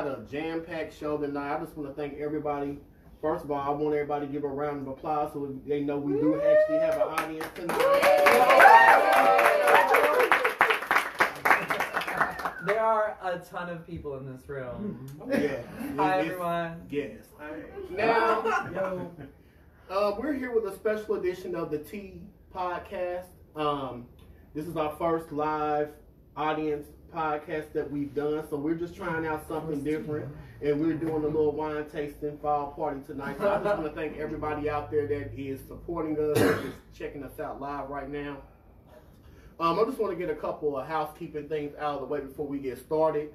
got a jam-packed show tonight. I just want to thank everybody. First of all, I want everybody to give a round of applause so they know we do actually have an audience tonight. There are a ton of people in this room. Yeah. Hi, everyone. Yes. Now, we're here with a special edition of the T Podcast. This is our first live audience podcast that we've done, so we're just trying out something different, and we're doing a little wine tasting fall party tonight. So I just want to thank everybody out there that is supporting us, that is checking us out live right now. I just want to get a couple of housekeeping things out of the way before we get started.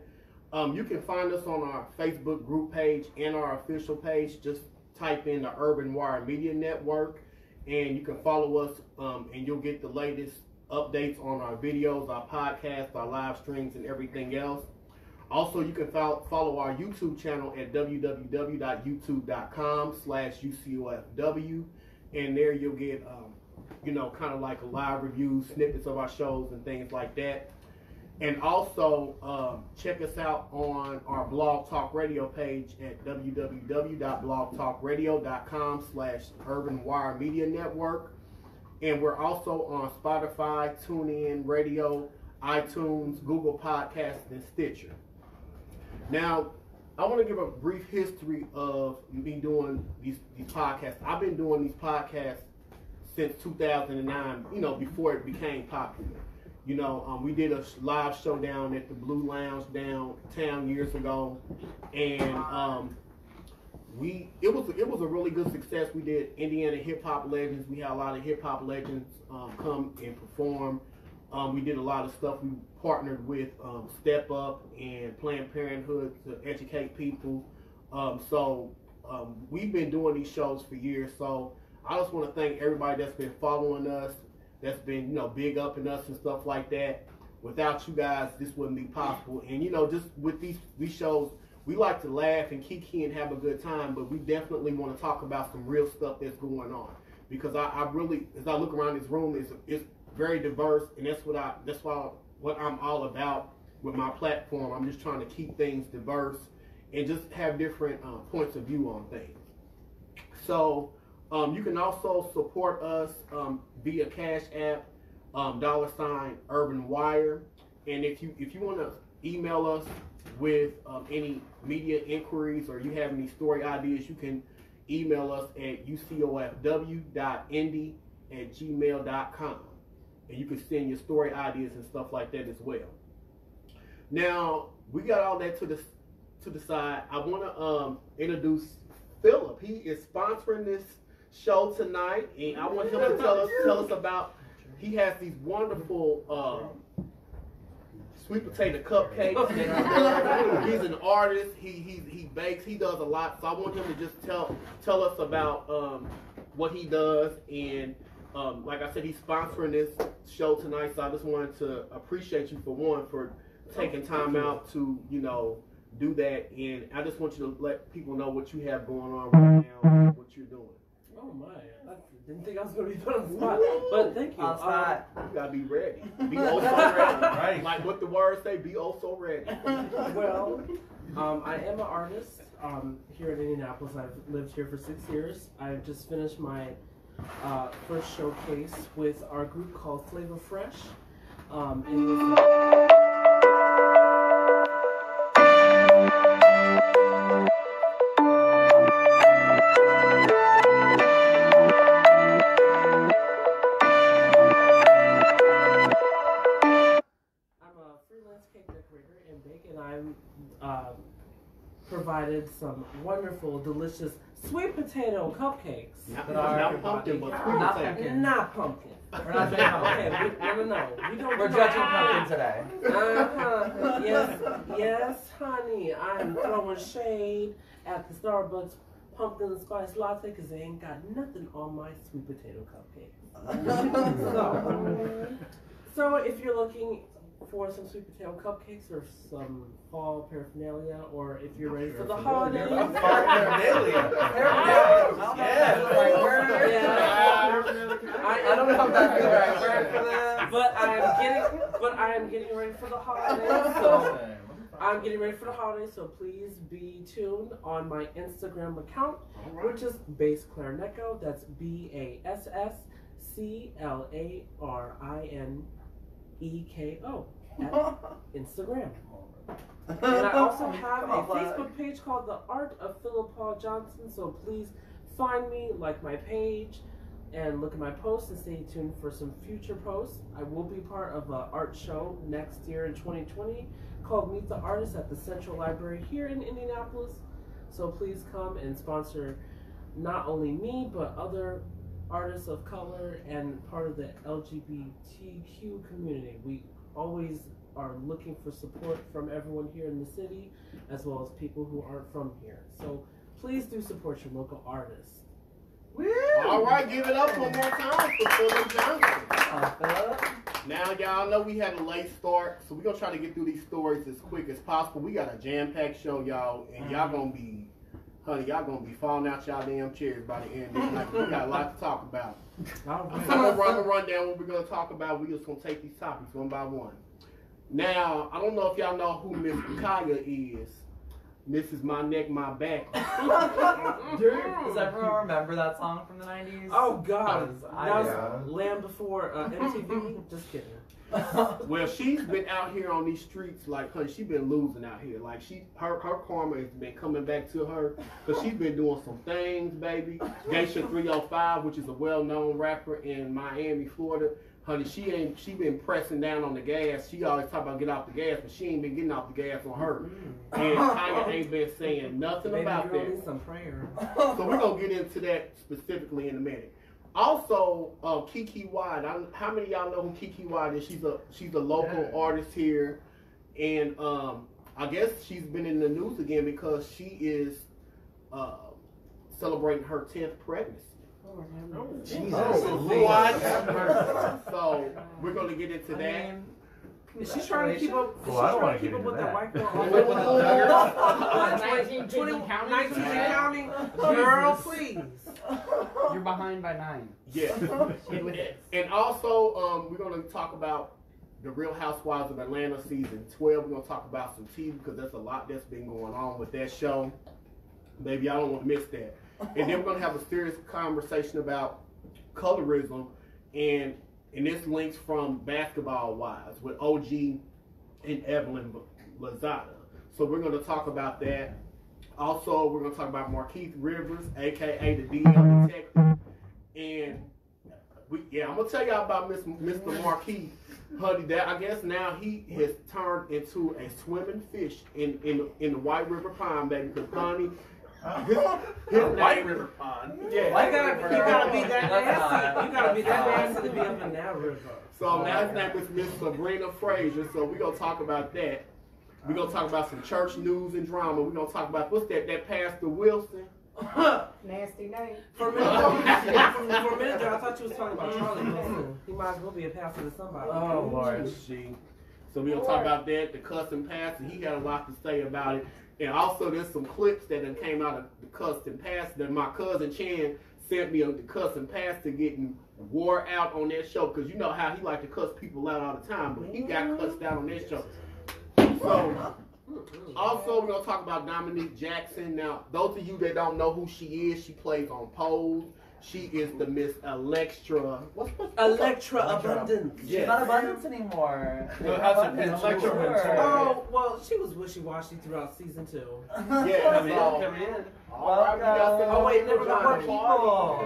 You can find us on our Facebook group page and our official page. Just type in the UrbanWire Media Network, and you can follow us, and you'll get the latest updates on our videos, our podcasts, our live streams, and everything else. Also, you can follow our YouTube channel at www.youtube.com/UCOFW, and there you'll get kind of like a live review, snippets of our shows and things like that. And also check us out on our Blog Talk Radio page at www.blogtalkradio.com/UrbanWire Media Network. And we're also on Spotify, TuneIn Radio, iTunes, Google Podcasts, and Stitcher. Now, I want to give a brief history of me doing these podcasts. I've been doing these podcasts since 2009, before it became popular. We did a live show down at the Blue Lounge downtown years ago, and it was a really good success. We did Indiana Hip Hop Legends. We had a lot of hip hop legends come and perform. We did a lot of stuff. We partnered with Step Up and Planned Parenthood to educate people. So we've been doing these shows for years. So I just want to thank everybody that's been following us, that's been big upping us and stuff like that. Without you guys, this wouldn't be possible. And just with these shows, we like to laugh and kiki and have a good time, but we definitely want to talk about some real stuff that's going on. Because I really, as I look around this room, it's very diverse, and that's what I'm all about with my platform. I'm just trying to keep things diverse and just have different points of view on things. So you can also support us via Cash App, $UrbanWire, and if you want to email us with any media inquiries or you have any story ideas, you can email us at ucofw.indy@gmail.com, and you can send your story ideas and stuff like that as well. Now, we got all that to the side. I want to introduce Phillip. He is sponsoring this show tonight, and I want him to tell us about. He has these wonderful sweet potato cupcakes. He's an artist. He bakes. He does a lot. So I want him to just tell us about what he does. And like I said, he's sponsoring this show tonight. So I just wanted to appreciate you for taking time out to do that. And I just want you to let people know what you have going on right now, what you're doing. Oh my! I didn't think I was going to be put on the spot, but thank you. On spot. You gotta be ready. Be oh so ready. Right. Like what the words say. Be oh so ready. Well, I am an artist here in Indianapolis. I've lived here for 6 years. I've just finished my first showcase with our group called Flavor Fresh. Provided some wonderful, delicious sweet potato cupcakes. Not pumpkin, but sweet potato. Not pumpkin. We're not doing pumpkin. No. We're judging pumpkin today. Yes, honey. I'm throwing shade at the Starbucks pumpkin spice latte because they ain't got nothing on my sweet potato cupcakes. So if you're looking for some sweet potato cupcakes or some fall paraphernalia, or if you're ready for the holidays. Paraphernalia. I don't know if that's the right word for that. But I am getting ready for the holidays. So I'm getting ready for the holidays, so please be tuned on my Instagram account, which is Bass Clarineko. That's BASSCLARINEKO at Instagram. And I also have a Facebook page called The Art of Phillip Johnson, so please find me, like my page, and look at my posts and stay tuned for some future posts. I will be part of an art show next year in 2020 called Meet the Artist at the Central Library here in Indianapolis. So please come and sponsor not only me, but other artists of color and part of the LGBTQ community. We always are looking for support from everyone here in the city, as well as people who aren't from here. So please do support your local artists. Woo. All right, give it up one more time for Phillip Johnson. Now, y'all know we had a late start, so we're going to try to get through these stories as quick as possible. We got a jam-packed show, y'all, and y'all going to be, honey, y'all going to be falling out y'all damn chairs by the end of this night. We got a lot to talk about. I'm going to run the rundown what we're going to talk about. We're just going to take these topics one by one. Now, I don't know if y'all know who Miss Khia is. This is My Neck, My Back. Does everyone remember that song from the 90s? Oh, God. That was Land Before MTV. Just kidding. Well, she's been out here on these streets, like, honey, she's been losing out here. Like, her karma has been coming back to her, because she's been doing some things, baby. Geisha 305, which is a well-known rapper in Miami, Florida. Honey, she been pressing down on the gas. She always talk about get off the gas, but she ain't been getting off the gas on her. And Kanye ain't been saying nothing about that. Need some prayer. So we're gonna get into that specifically in a minute. Also, KeKe Wyatt. How many of y'all know who KeKe Wyatt is? She's a local artist here, and I guess she's been in the news again because she is celebrating her 10th pregnancy. Jesus. What? So we're gonna get into that. Is she trying to keep up? Well, I don't want to get into with that white girl? 19 counting. Girl, please. You're behind by 9. Yeah. And also, we're gonna talk about the Real Housewives of Atlanta season 12. We're gonna talk about some TV because there's a lot that's been going on with that show. Maybe y'all don't want to miss that. And then we're going to have a serious conversation about colorism, and this links from Basketball Wives with OG and Evelyn Lozada. So we're going to talk about that. Also, we're going to talk about Markeith Rivers, a.k.a. the DM Detective. And, I'm going to tell y'all about Mr. Markeith. Honey, that I guess now he has turned into a swimming fish in the White River Pond, baby. Because, honey, his White River Pond. Yeah. You gotta be that nasty. You gotta be that nasty to be up in that river. So now his name is Miss Sabrina Frazier. So we're gonna talk about that. We're gonna talk about some church news and drama. We're gonna talk about what's that Pastor Wilson. Nasty name. For a minute there, I thought you was talking about Charlie Wilson. He might as well be a pastor to somebody. Oh Lord. So we're gonna talk about that. The Cussing Pastor. He had a lot to say about it. And also, there's some clips that came out of the Cussing Pastor that my cousin Chan sent me of the Cussing Pastor getting wore out on that show. Because you know how he like to cuss people out all the time, but he got cussed out on that show. So, also, we're going to talk about Dominque Jackson. Now, those of you that don't know who she is, she plays on Pose. She is the Miss Electra. What's Electra Abundance. She's not Abundance anymore. Electra. Oh, well, she was wishy-washy throughout season 2. Yeah, come in. Oh, wait, never got more people.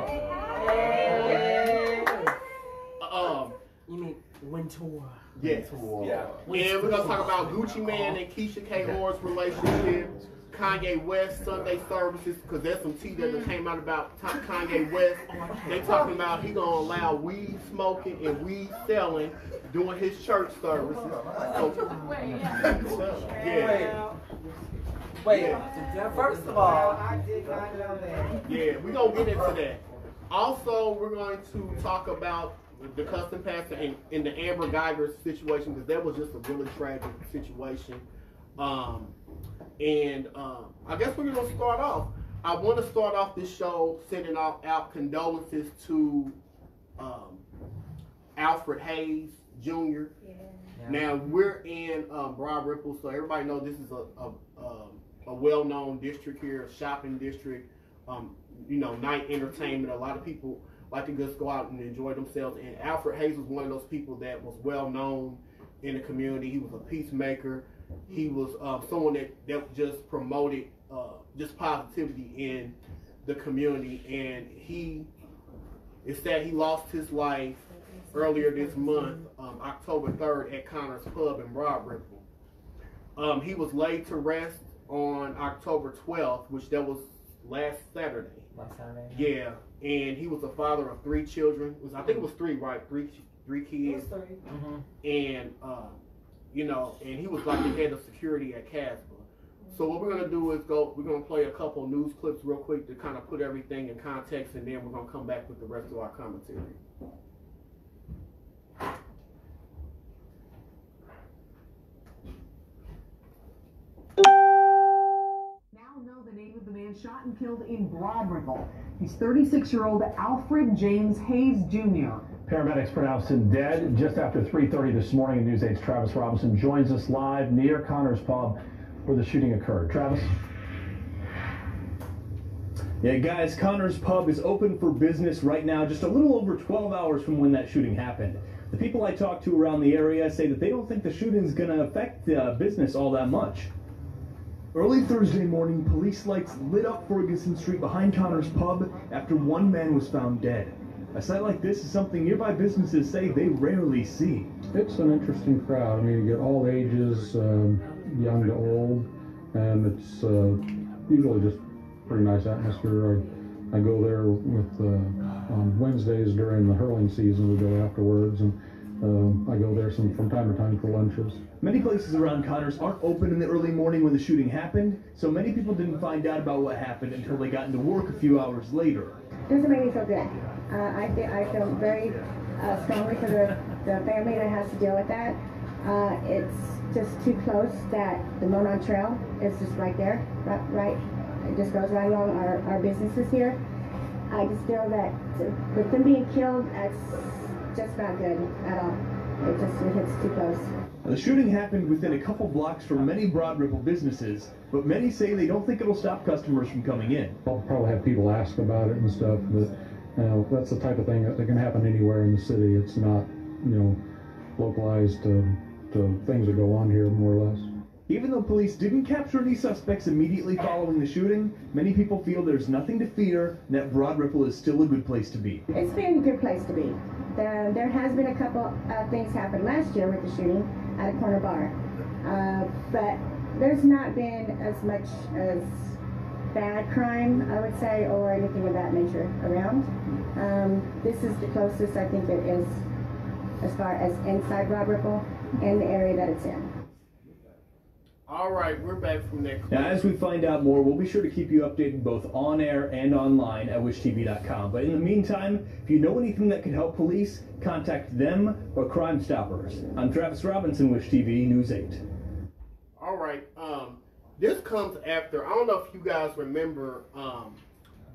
You mean Wintour? Yes. Yeah. And we're going to talk about Gucci Mane and Keisha K. Moore's relationship. Kanye West Sunday services, because there's some tea that came out about Kanye West. They talking about he gonna allow weed smoking and weed selling during his church services. So, Wait. First of all, I did not know that. Yeah, we're gonna get into that. Also, we're going to talk about the Cussing Pastor and the Amber Guyger situation, because that was just a really tragic situation. I guess we're going to start off. I want to start off this show sending out condolences to Alfred Hayes, Jr. Yeah. Now we're in Broadripple, so everybody knows this is a well-known district here, a shopping district. You know, night entertainment. A lot of people like to just go out and enjoy themselves. And Alfred Hayes was one of those people that was well known in the community. He was a peacemaker. He was someone that just promoted just positivity in the community. And it's sad he lost his life earlier this month, October 3rd, at Connor's Pub in Broadripple. He was laid to rest on October 12th, which that was last Saturday. Yeah, and he was a father of 3 children. I think it was 3, right? Three kids. It was 3. And you know, and he was like the head of security at Casper. So what we're gonna do is we're gonna play a couple news clips real quick to kind of put everything in context, and then we're gonna come back with the rest of our commentary. Know the name of the man shot and killed in Broadripple. He's 36-year-old Alfred James Hayes Jr. Paramedics pronounced him dead just after 3:30 this morning. News 8's Travis Robinson joins us live near Connor's Pub where the shooting occurred. Travis? Yeah, guys, Connor's Pub is open for business right now, just a little over 12 hours from when that shooting happened. The people I talked to around the area say that they don't think the shooting is going to affect the business all that much. Early Thursday morning, police lights lit up Ferguson Street behind Connor's Pub after one man was found dead. A sight like this is something nearby businesses say they rarely see. It's an interesting crowd. I mean, you get all ages, young to old, and it's usually just pretty nice atmosphere. I go there with on Wednesdays during the hurling season. We go afterwards, and I go there from time to time for lunches. Many places around Connors aren't open in the early morning when the shooting happened, so many people didn't find out about what happened until they got into work a few hours later. Doesn't make me feel good. I feel very strongly for the family that has to deal with that. It's just too close that the Monon Trail is just right there, right. It just goes right along our businesses here. I just feel that with them being killed, that's just not good at all. It hits too close. The shooting happened within a couple blocks from many Broadripple businesses, but many say they don't think it'll stop customers from coming in. I'll probably have people ask about it and stuff, but that's the type of thing that can happen anywhere in the city. It's not, localized to things that go on here, more or less. Even though police didn't capture any suspects immediately following the shooting, many people feel there's nothing to fear and that Broadripple is still a good place to be. It's been a good place to be. There has been a couple things happen last year with the shooting at a corner bar, but there's not been as much as bad crime, I would say, or anything of that nature around. This is the closest I think it is as far as inside Broadripple and the area that it's in. All right, we're back from that clip. Now, as we find out more, we'll be sure to keep you updated both on air and online at wishtv.com. But in the meantime, if you know anything that could help police, contact them or Crime Stoppers. I'm Travis Robinson, Wish TV News 8. All right, this comes after, I don't know if you guys remember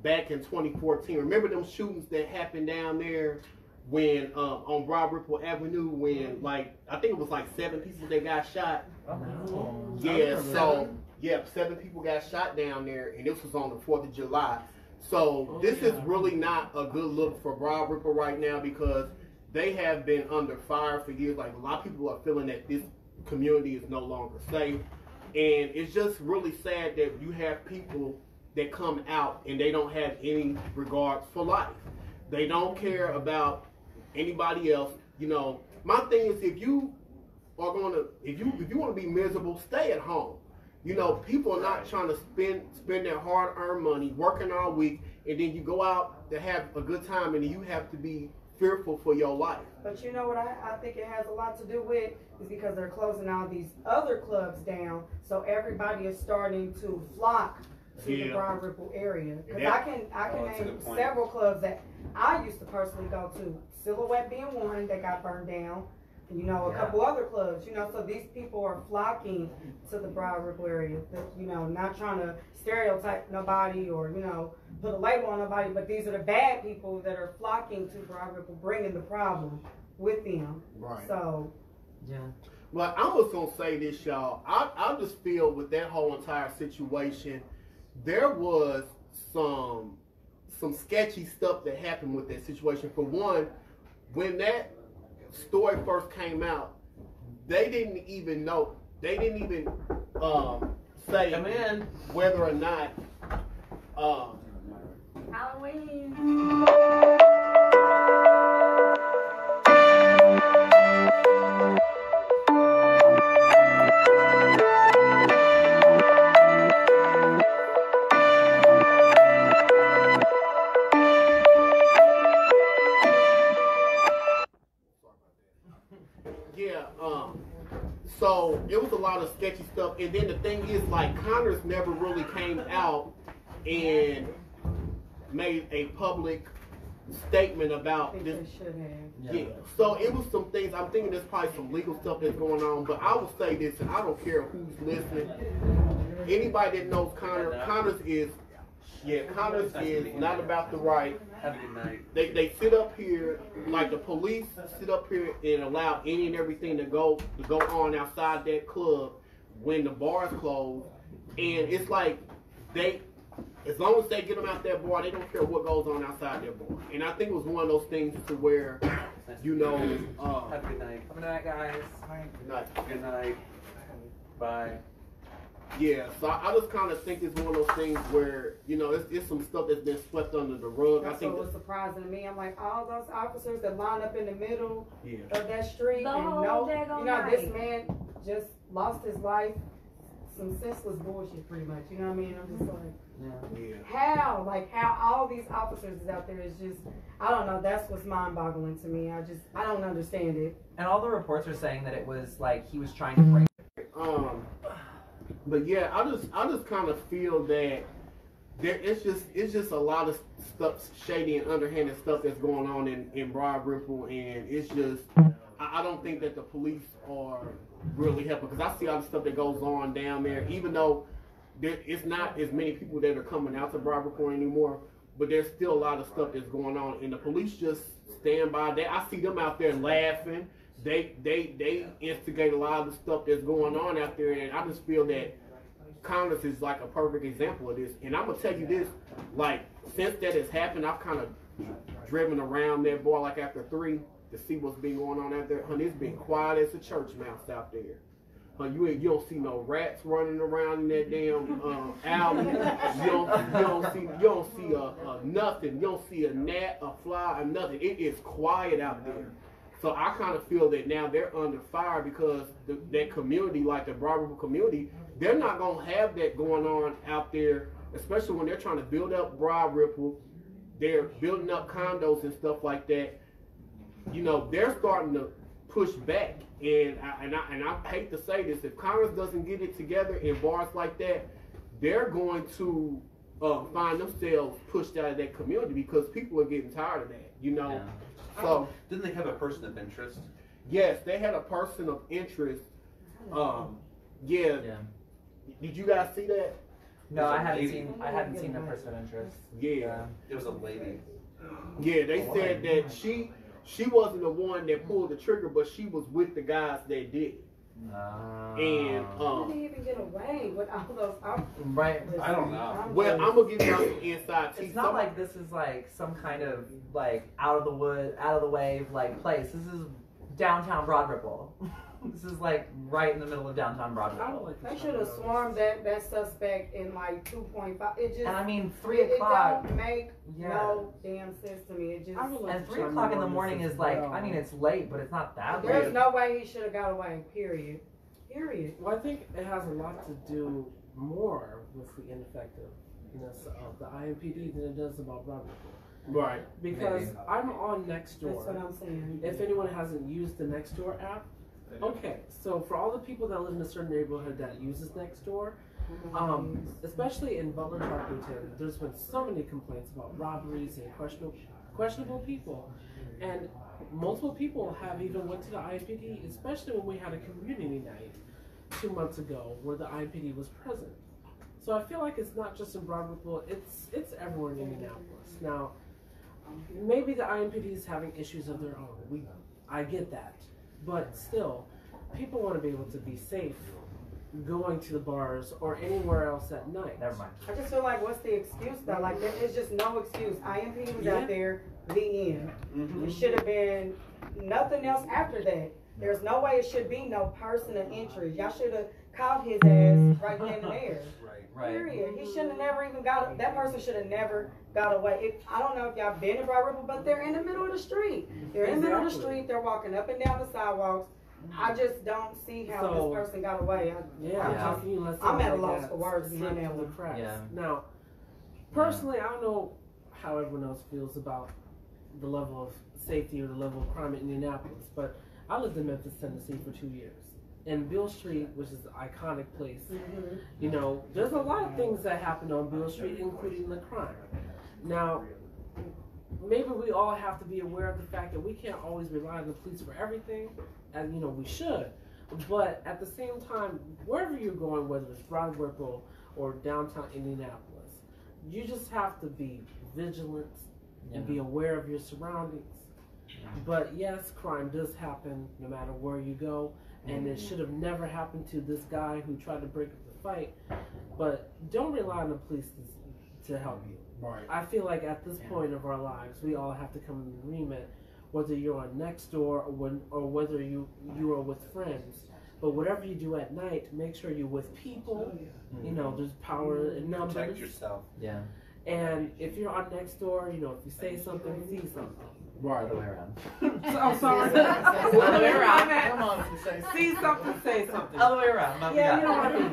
back in 2014, remember them shootings that happened down there when on Broadripple Avenue when I think it was 7 people that got shot. Oh. Yeah, so 7 people got shot down there, and this was on the 4th of July. So this is really not a good look for Broadripple right now because they have been under fire for years. A lot of people are feeling that this community is no longer safe, and it's just really sad that you have people that come out and they don't have any regards for life. They don't care about anybody else. My thing is, if you want to be miserable, stay at home. People are not trying to spend their hard-earned money working all week, and then you go out to have a good time, and then you have to be fearful for your life. But you know what I think it has a lot to do with is because they're closing all these other clubs down, so everybody is starting to flock to the Broadripple area. Because I can name several clubs that I used to personally go to. Silhouette being one that got burned down. A couple other clubs. So these people are flocking to the Broadripple area. Not trying to stereotype nobody or put a label on nobody, but these are the bad people that are flocking to Broadripple, bringing the problem. with them. Right. So. Yeah. Well, I'm just gonna say this, y'all. I just feel with that whole entire situation, there was some sketchy stuff that happened with that situation. For one, when that story first came out, they didn't even know. They didn't even say whether or not Halloween. So it was a lot of sketchy stuff, and then the thing is, like, Connors never really came out and made a public statement about this. Yeah. So it was some things. I'm thinking there's probably some legal stuff that's going on, but I will say this, and I don't care who's listening. Anybody that knows Connors is not about the right. Have a good night. They sit up here, like the police sit up here and allow any and everything to go on outside that club when the bar's closed. And it's like as long as they get them out that bar, they don't care what goes on outside their bar. And I think it was one of those things to where, you know, have a good night. Good night, guys. Good night. Good night. Bye. Yeah, so I just kind of think it's one of those things where, you know, it's some stuff that's been swept under the rug. That's I think what was surprising to me. I'm like, all those officers that line up in the middle of that street, and this man just lost his life. Some senseless bullshit, pretty much. You know what I mean? I'm just like, how all these officers is out there is just, I don't know. That's what's mind-boggling to me. I don't understand it. And all the reports are saying that it was like he was trying to break. But yeah, I just kind of feel that it's just a lot of stuff, shady and underhanded stuff that's going on in Broadripple, and it's just I don't think that the police are really helping, because I see all the stuff that goes on down there, even though it's not as many people that are coming out to Broadripple anymore, but there's still a lot of stuff that's going on, and the police just stand by. I see them out there laughing. They instigate a lot of the stuff that's going on out there, and I just feel that Connors is like a perfect example of this. And I'm gonna tell you this, like, since that has happened, I've kind of driven around that bar like after 3 to see what's been going on out there. Honey, it's been quiet as a church mouse out there. You don't see no rats running around in that damn alley. You don't see nothing. You don't see a gnat, a fly, or nothing. It is quiet out there. So I kind of feel that now they're under fire because that community, like the Broadripple community, they're not going to have that going on out there, especially when they're trying to build up Broadripple. They're building up condos and stuff like that. You know, they're starting to push back. And I hate to say this, if Congress doesn't get it together in bars like that, they're going to find themselves pushed out of that community because people are getting tired of that, you know. Yeah. So didn't they have a person of interest? Yes, they had a person of interest. Yeah. Did you guys see that? No, I hadn't seen the person of interest. Yeah. It was a lady. Yeah, they said that she wasn't the one that pulled the trigger, but she was with the guys that did it. And how did they even get away with all those officers? Right. I don't know. Well, I'm gonna give you some inside tea. It's not like this is like some kind of like out of the way like place. This is downtown Broadripple. This is like right in the middle of downtown Broadripple. They should have swarmed that suspect in like 2.5. It just, and I mean 3 o'clock. It don't make no damn sense to me. It just, and 3 o'clock in the morning is like, I mean, it's late, but it's not that late. There's no way he should have got away. Period. Well, I think it has a lot to do more with the ineffectiveness of the IMPD than it does about Broadripple. Right. Because I'm on Nextdoor. That's what I'm saying. If anyone hasn't used the Nextdoor app, okay, so for all the people that live in a certain neighborhood that uses Nextdoor, especially in Butler Tarkington, there's been so many complaints about robberies and questionable people. And multiple people have even went to the IMPD, especially when we had a community night 2 months ago where the IMPD was present. So I feel like it's not just in Broadripple, it's everywhere in Indianapolis. Now, maybe the IMPD is having issues of their own. I get that. But still, people want to be able to be safe going to the bars or anywhere else at night. Never mind. I just feel like, what's the excuse though? Like, there is just no excuse. IMP was out there, the end. It should have been nothing else after that. There's no way it should be no person of interest. Y'all should have caught his ass right then and there. Right. Period. He shouldn't have never even got, that person should have never got away. I don't know if y'all been in Broadripple, but they're in the middle of the street. They're in the middle of the street. They're walking up and down the sidewalks. I just don't see how this person got away. I'm at a loss for words behind that one. Yeah. Now, personally, I don't know how everyone else feels about the level of safety or the level of crime in Indianapolis, but I lived in Memphis, Tennessee for 2 years. And Beale Street, which is an iconic place, you know, there's a lot of things that happen on Beale Street, including the crime. Now, maybe we all have to be aware of the fact that we can't always rely on the police for everything, and you know, we should. But at the same time, wherever you're going, whether it's Broadripple or downtown Indianapolis, you just have to be vigilant and be aware of your surroundings. But yes, crime does happen no matter where you go, and it should have never happened to this guy who tried to break up the fight. But don't rely on the police to help you. Right. I feel like at this point of our lives, we all have to come in agreement, whether you're on next door or whether you are with friends. But whatever you do at night, make sure you're with people. You know, there's power in numbers. Protect yourself. Yeah. And if you're on next door, you know, if you say something, see something. Right. Other way around. I'm sorry. Other way around. Come on, See something, say something. Other way around. Yeah, you know what I mean.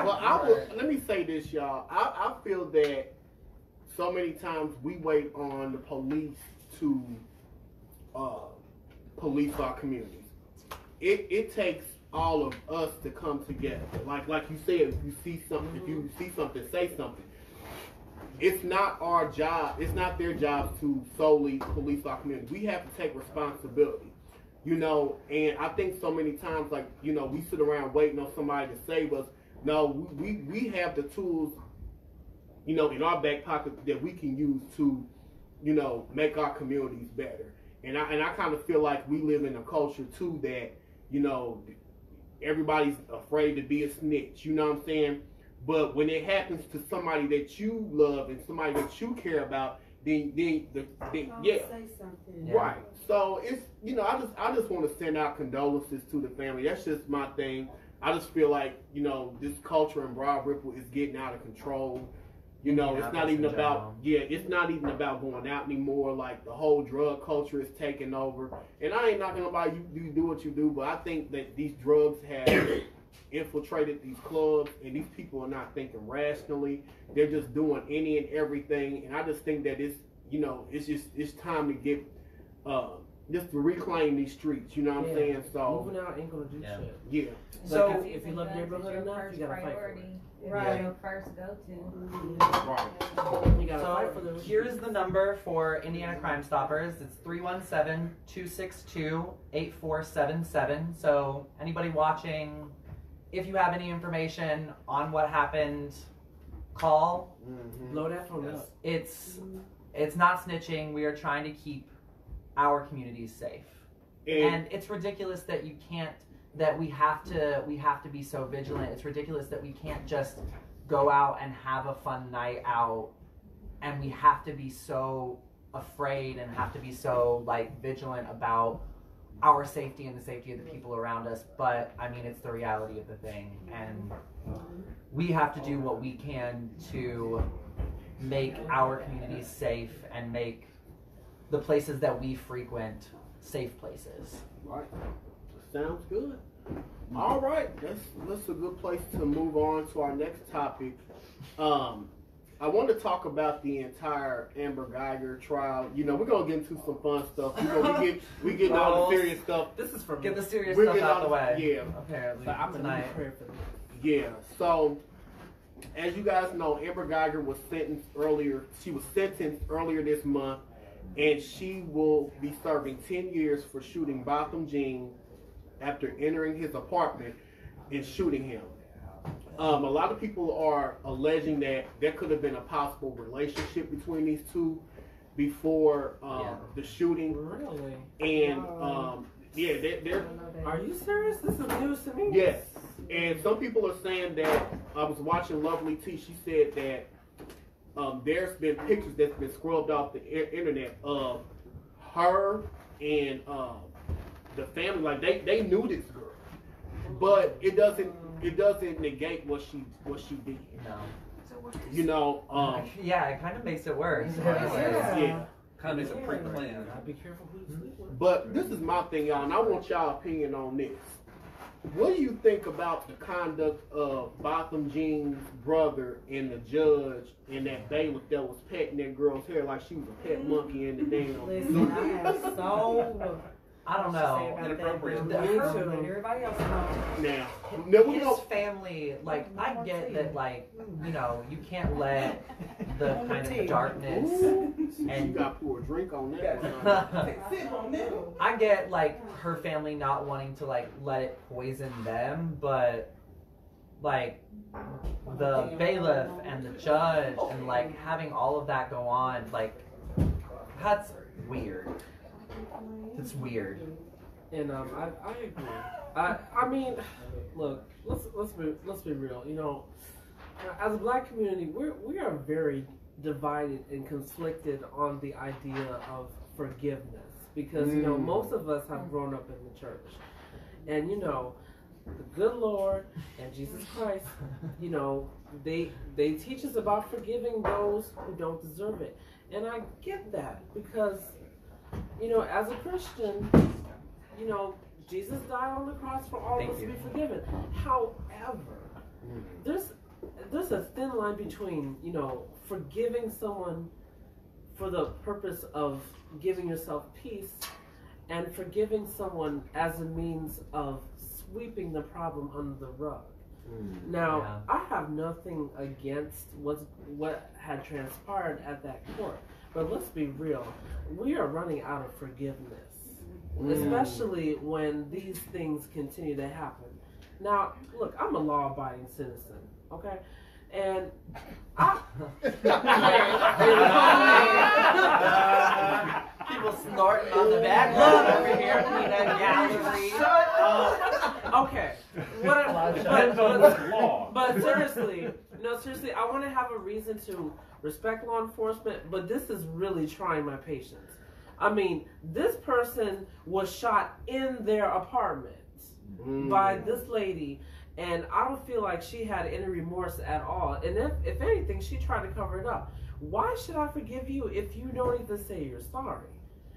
Well, let me say this, y'all. I feel that so many times we wait on the police to police our communities. It takes all of us to come together. Like you said, if you see something, say something. It's not our job. It's not their job to solely police our community. We have to take responsibility, you know. And I think so many times, like, you know, we sit around waiting on somebody to save us. No, we have the tools, you know, in our back pocket that we can use to, you know, make our communities better. And I kind of feel like we live in a culture too that, you know, everybody's afraid to be a snitch. You know what I'm saying? But when it happens to somebody that you love and somebody that you care about, then Say something. right. So it's, you know, I just want to send out condolences to the family. That's just my thing. I just feel like, you know, this culture in Broadripple is getting out of control. You know, it's not even about it's not even about going out anymore. Like, the whole drug culture is taking over. And I ain't knocking nobody. You do what you do, but I think that these drugs have infiltrated these clubs, and these people are not thinking rationally. They're just doing any and everything, and I just think that it's, you know, it's time to get just to reclaim these streets. You know what I'm saying? So moving out ain't gonna do shit. Yeah. So if you love the neighborhood enough, you gotta fight for it. Right. Your first go-to. Right. You gotta fight for those. Here's the number for Indiana Crime Stoppers. It's 317-262-8477. So anybody watching, if you have any information on what happened, call. Blow that phone up. It's not snitching. We are trying to keep our communities safe. And it's ridiculous that you can't, that we have to be so vigilant. It's ridiculous that we can't just go out and have a fun night out, and we have to be so afraid and have to be so, like, vigilant about our safety and the safety of the people around us. But I mean, it's the reality of the thing, and we have to do what we can to make our communities safe and make the places that we frequent safe places. Right. Sounds good. All right, that's a good place to move on to our next topic. I want to talk about the entire Amber Guyger trial. You know, we're gonna get into some fun stuff. We get all the serious stuff. This is for Get the serious stuff out the way. Yeah. Apparently, I'm tonight. prepared for this. Yeah. So, as you guys know, Amber Guyger was sentenced earlier. She was sentenced earlier this month, and she will be serving 10 years for shooting Botham Jean after entering his apartment and shooting him. A lot of people are alleging that there could have been a possible relationship between these two. before the shooting. Really? And yeah, they're. Are you serious? This is news to me. Yes. And some people are saying that I was watching Lovely T. She said that there's been pictures that's been scrubbed off the internet of her and the family. Like they knew this girl, but it doesn't negate what she did. No. You know. Yeah, it kind of makes it worse. Yeah. Kind of makes it pre-planned. Be careful who you sleep with. But this is my thing, y'all, and I want y'all opinion on this. What do you think about the conduct of Botham Jean's brother and the judge and that bailiff that was petting that girl's hair like she was a pet monkey in the damn? Listen, I have so I don't know. Inappropriate. Everybody else Now, no, we His don't. family, like, I get that, like, you know, you can't let the kind of darkness You and got to pour a drink on that. I get, like, her family not wanting to, like, let it poison them, but, like, the bailiff and the judge and, like, having all of that go on, like, that's weird. It's weird. And I agree. I mean, look, let's be real. You know, as a black community, we are very divided and conflicted on the idea of forgiveness because you know most of us have grown up in the church, and you know, the good Lord and Jesus Christ, you know, they teach us about forgiving those who don't deserve it, and I get that because, you know, as a Christian, you know, Jesus died on the cross for all of us to be forgiven. However, there's a thin line between, you know, forgiving someone for the purpose of giving yourself peace and forgiving someone as a means of sweeping the problem under the rug. Now, I have nothing against what had transpired at that court, but let's be real. We are running out of forgiveness, especially when these things continue to happen. Now, look, I'm a law-abiding citizen, okay? And people snorting on the background over here, peanut gallery. Okay. But seriously, no, seriously, I want to have a reason to respect law enforcement, but this is really trying my patience. I mean, this person was shot in their apartment by this lady, and I don't feel like she had any remorse at all. And if anything, she tried to cover it up. Why should I forgive you if you don't even say you're sorry?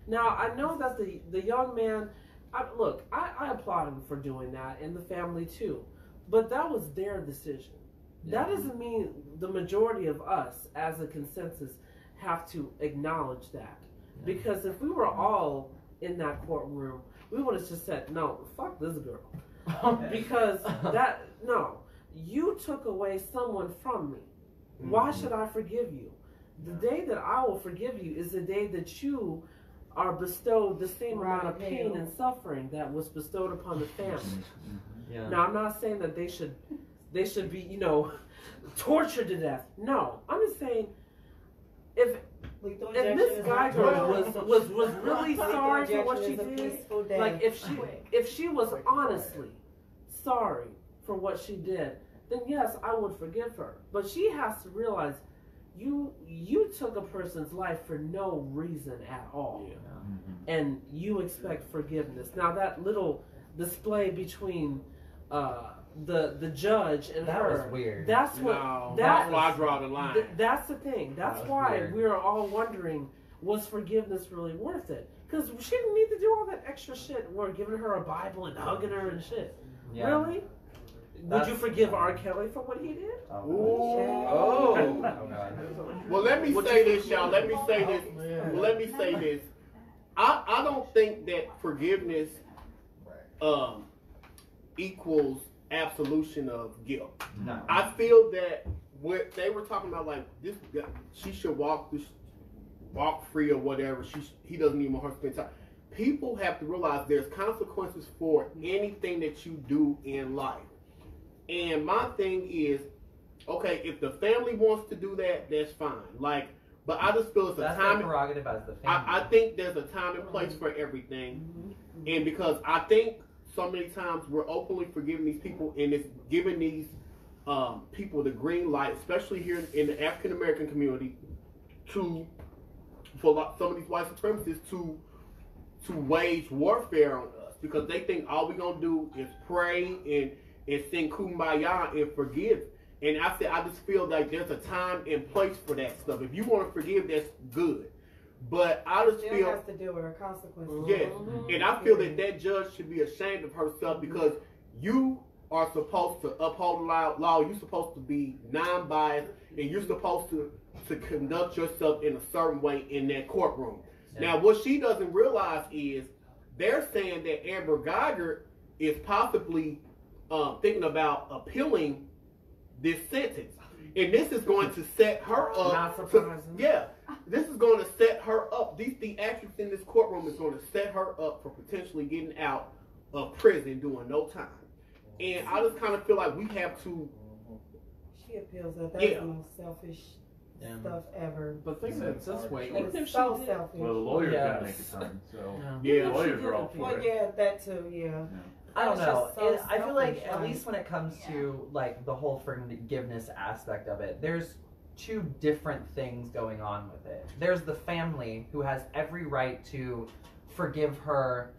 Now, I know that the young man, I applaud him for doing that, and the family too. But that was their decision. That doesn't mean the majority of us, as a consensus, have to acknowledge that. Because if we were all in that courtroom, we would have just said, no, fuck this girl. Because you took away someone from me. Why should I forgive you? The day that I will forgive you is the day that you are bestowed the same amount of pain and suffering that was bestowed upon the family. Now, I'm not saying that they should be, you know, tortured to death. No, I'm just saying if Miss Guyger was really sorry for what she did, like if she was honestly sorry for what she did, then yes, I would forgive her. But she has to realize you took a person's life for no reason at all, and you expect forgiveness. Now that little display between the judge and her was weird. That's why I draw the line. That's the thing. That's why weird. we're all wondering, was forgiveness really worth it? Because she didn't need to do all that extra shit. We're giving her a Bible and hugging her and shit. Yeah. Really? Would you forgive R. Kelly for what he did? Well, let me say this, y'all. Let me say this. I don't think that forgiveness equals absolution of guilt. No. I feel that what they were talking about, like this, she should walk free or whatever. He doesn't even want her to spend time. People have to realize there's consequences for anything that you do in life. And my thing is, okay, if the family wants to do that, that's fine. Like But I just feel it's That's a time. their prerogative as the family. I think there's a time and place for everything, and because I think so many times we're openly forgiving these people and it's giving these people the green light, especially here in the African American community, for some of these white supremacists to wage warfare on us, because they think all we're gonna do is pray and sing kumbaya and forgive. And I just feel like there's a time and place for that stuff. If you want to forgive, that's good. But I just She feel has to deal with her consequences. yes, and I feel that judge should be ashamed of herself, because you are supposed to uphold the law. You're supposed to be non-biased, and you're supposed to conduct yourself in a certain way in that courtroom. Yeah. Now, what she doesn't realize is they're saying that Amber Guyger is possibly thinking about appealing this sentence, and this is going to set her up. Not surprising. This is going to set her up. The actress in this courtroom is going to set her up for potentially getting out of prison doing no time. And I just kind of feel like we have to. She appeals that. That's the most selfish stuff ever. But think of it this way. It was so selfish. Well, the lawyer's got to make a ton, so the lawyers are all for well, it. yeah, that too, yeah. I don't know. So I feel like at least when it comes to like the whole forgiveness aspect of it, there's two different things going on with it. There's the family who has every right to forgive her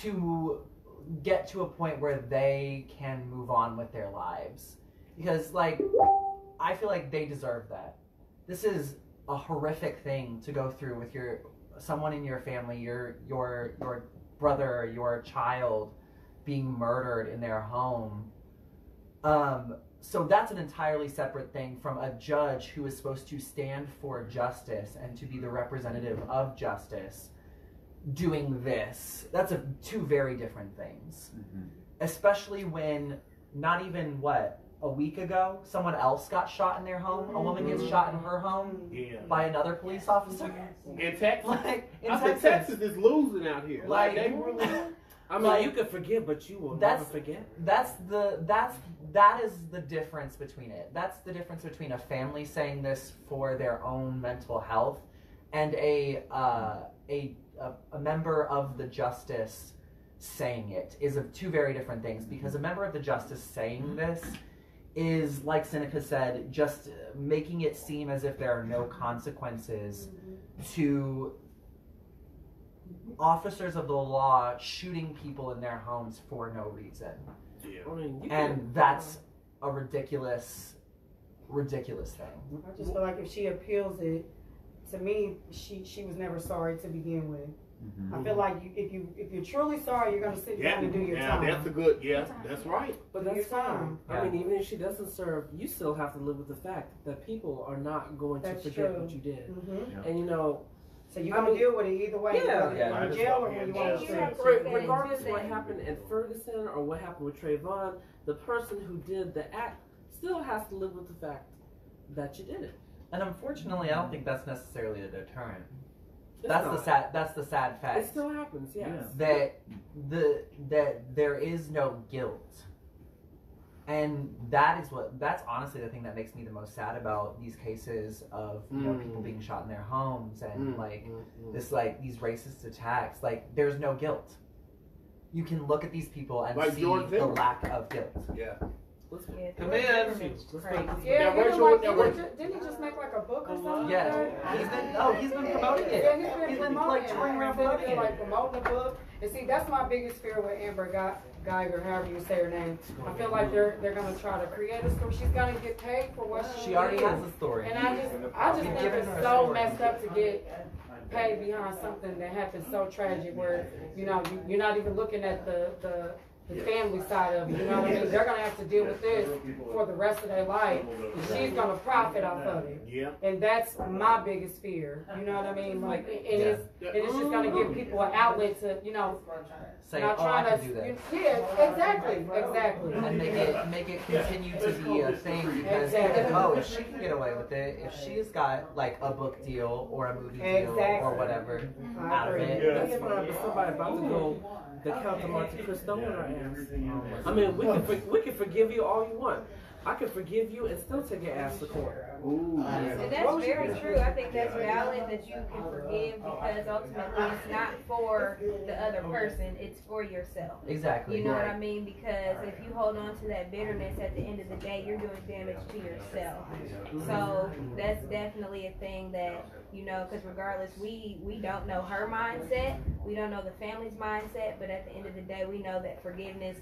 to get to a point where they can move on with their lives. Because like I feel like they deserve that. This is a horrific thing to go through with someone in your family, your brother or your child being murdered in their home. So that's an entirely separate thing from a judge who is supposed to stand for justice and to be the representative of justice doing this. That's two very different things. Especially when not even a week ago, someone else got shot in their home. A woman gets shot in her home by another police officer. In Texas, like, Texas is losing out here. Like they really. I mean, you could forgive, but you will never forget. That is the difference between it. That's the difference between a family saying this for their own mental health and a member of the justice saying it is of two very different things. Because a member of the justice saying this is, like Seneca said, just making it seem as if there are no consequences to officers of the law shooting people in their homes for no reason. And that's a ridiculous thing. I just feel like if she appeals it, to me, she was never sorry to begin with. I feel like if you're truly sorry, you're gonna sit down and do your time. That's a good. That's right. But that's fine. I mean, even if she doesn't serve, you still have to live with the fact that people are not going to forget what you did. And you know, so you're gonna deal with it either way. Whether you're in jail or when you want to regardless of what happened in Ferguson or what happened with Trayvon, the person who did the act still has to live with the fact that you did it. And unfortunately, I don't think that's necessarily a deterrent. That's the sad fact. It still happens, yes. That there is no guilt. And that's honestly the thing that makes me the most sad about these cases of people being shot in their homes and these racist attacks. Like, there's no guilt. You can look at these people and see the lack of guilt. Come in. Didn't he just make like a book or something? Yeah, he's been promoting it. Yeah, he's been like touring around promoting the book. And see, that's my biggest fear with Amber Guyger, however you say her name. I feel like they're gonna try to create a story. She's gonna get paid for what she already has a story. And I just think it's so messed up to get paid behind something that happened so tragic, where you're not even looking at the family side of it, you know what I mean? They're gonna have to deal with this for the rest of their life, and she's gonna profit off of it. And that's my biggest fear. You know what I mean? Like, it's just gonna give people an outlet to, say, not I trying can do that. Exactly. And make it continue to be a thing, because if she can get away with it, if she's got like a book deal or a movie deal or whatever out of it, that's fine. But somebody about to go the counterpart to Chris Stoner ass. I mean, we can forgive you all you want. I can forgive you and still take your ass to court. Ooh, And that's very true. I think that's valid that you can forgive because ultimately it's not for the other person, it's for yourself. Exactly. You know what I mean? Because if you hold on to that bitterness at the end of the day, you're doing damage to yourself. So that's definitely a thing that, you know, because regardless, we don't know her mindset, we don't know the family's mindset, but at the end of the day, we know that forgiveness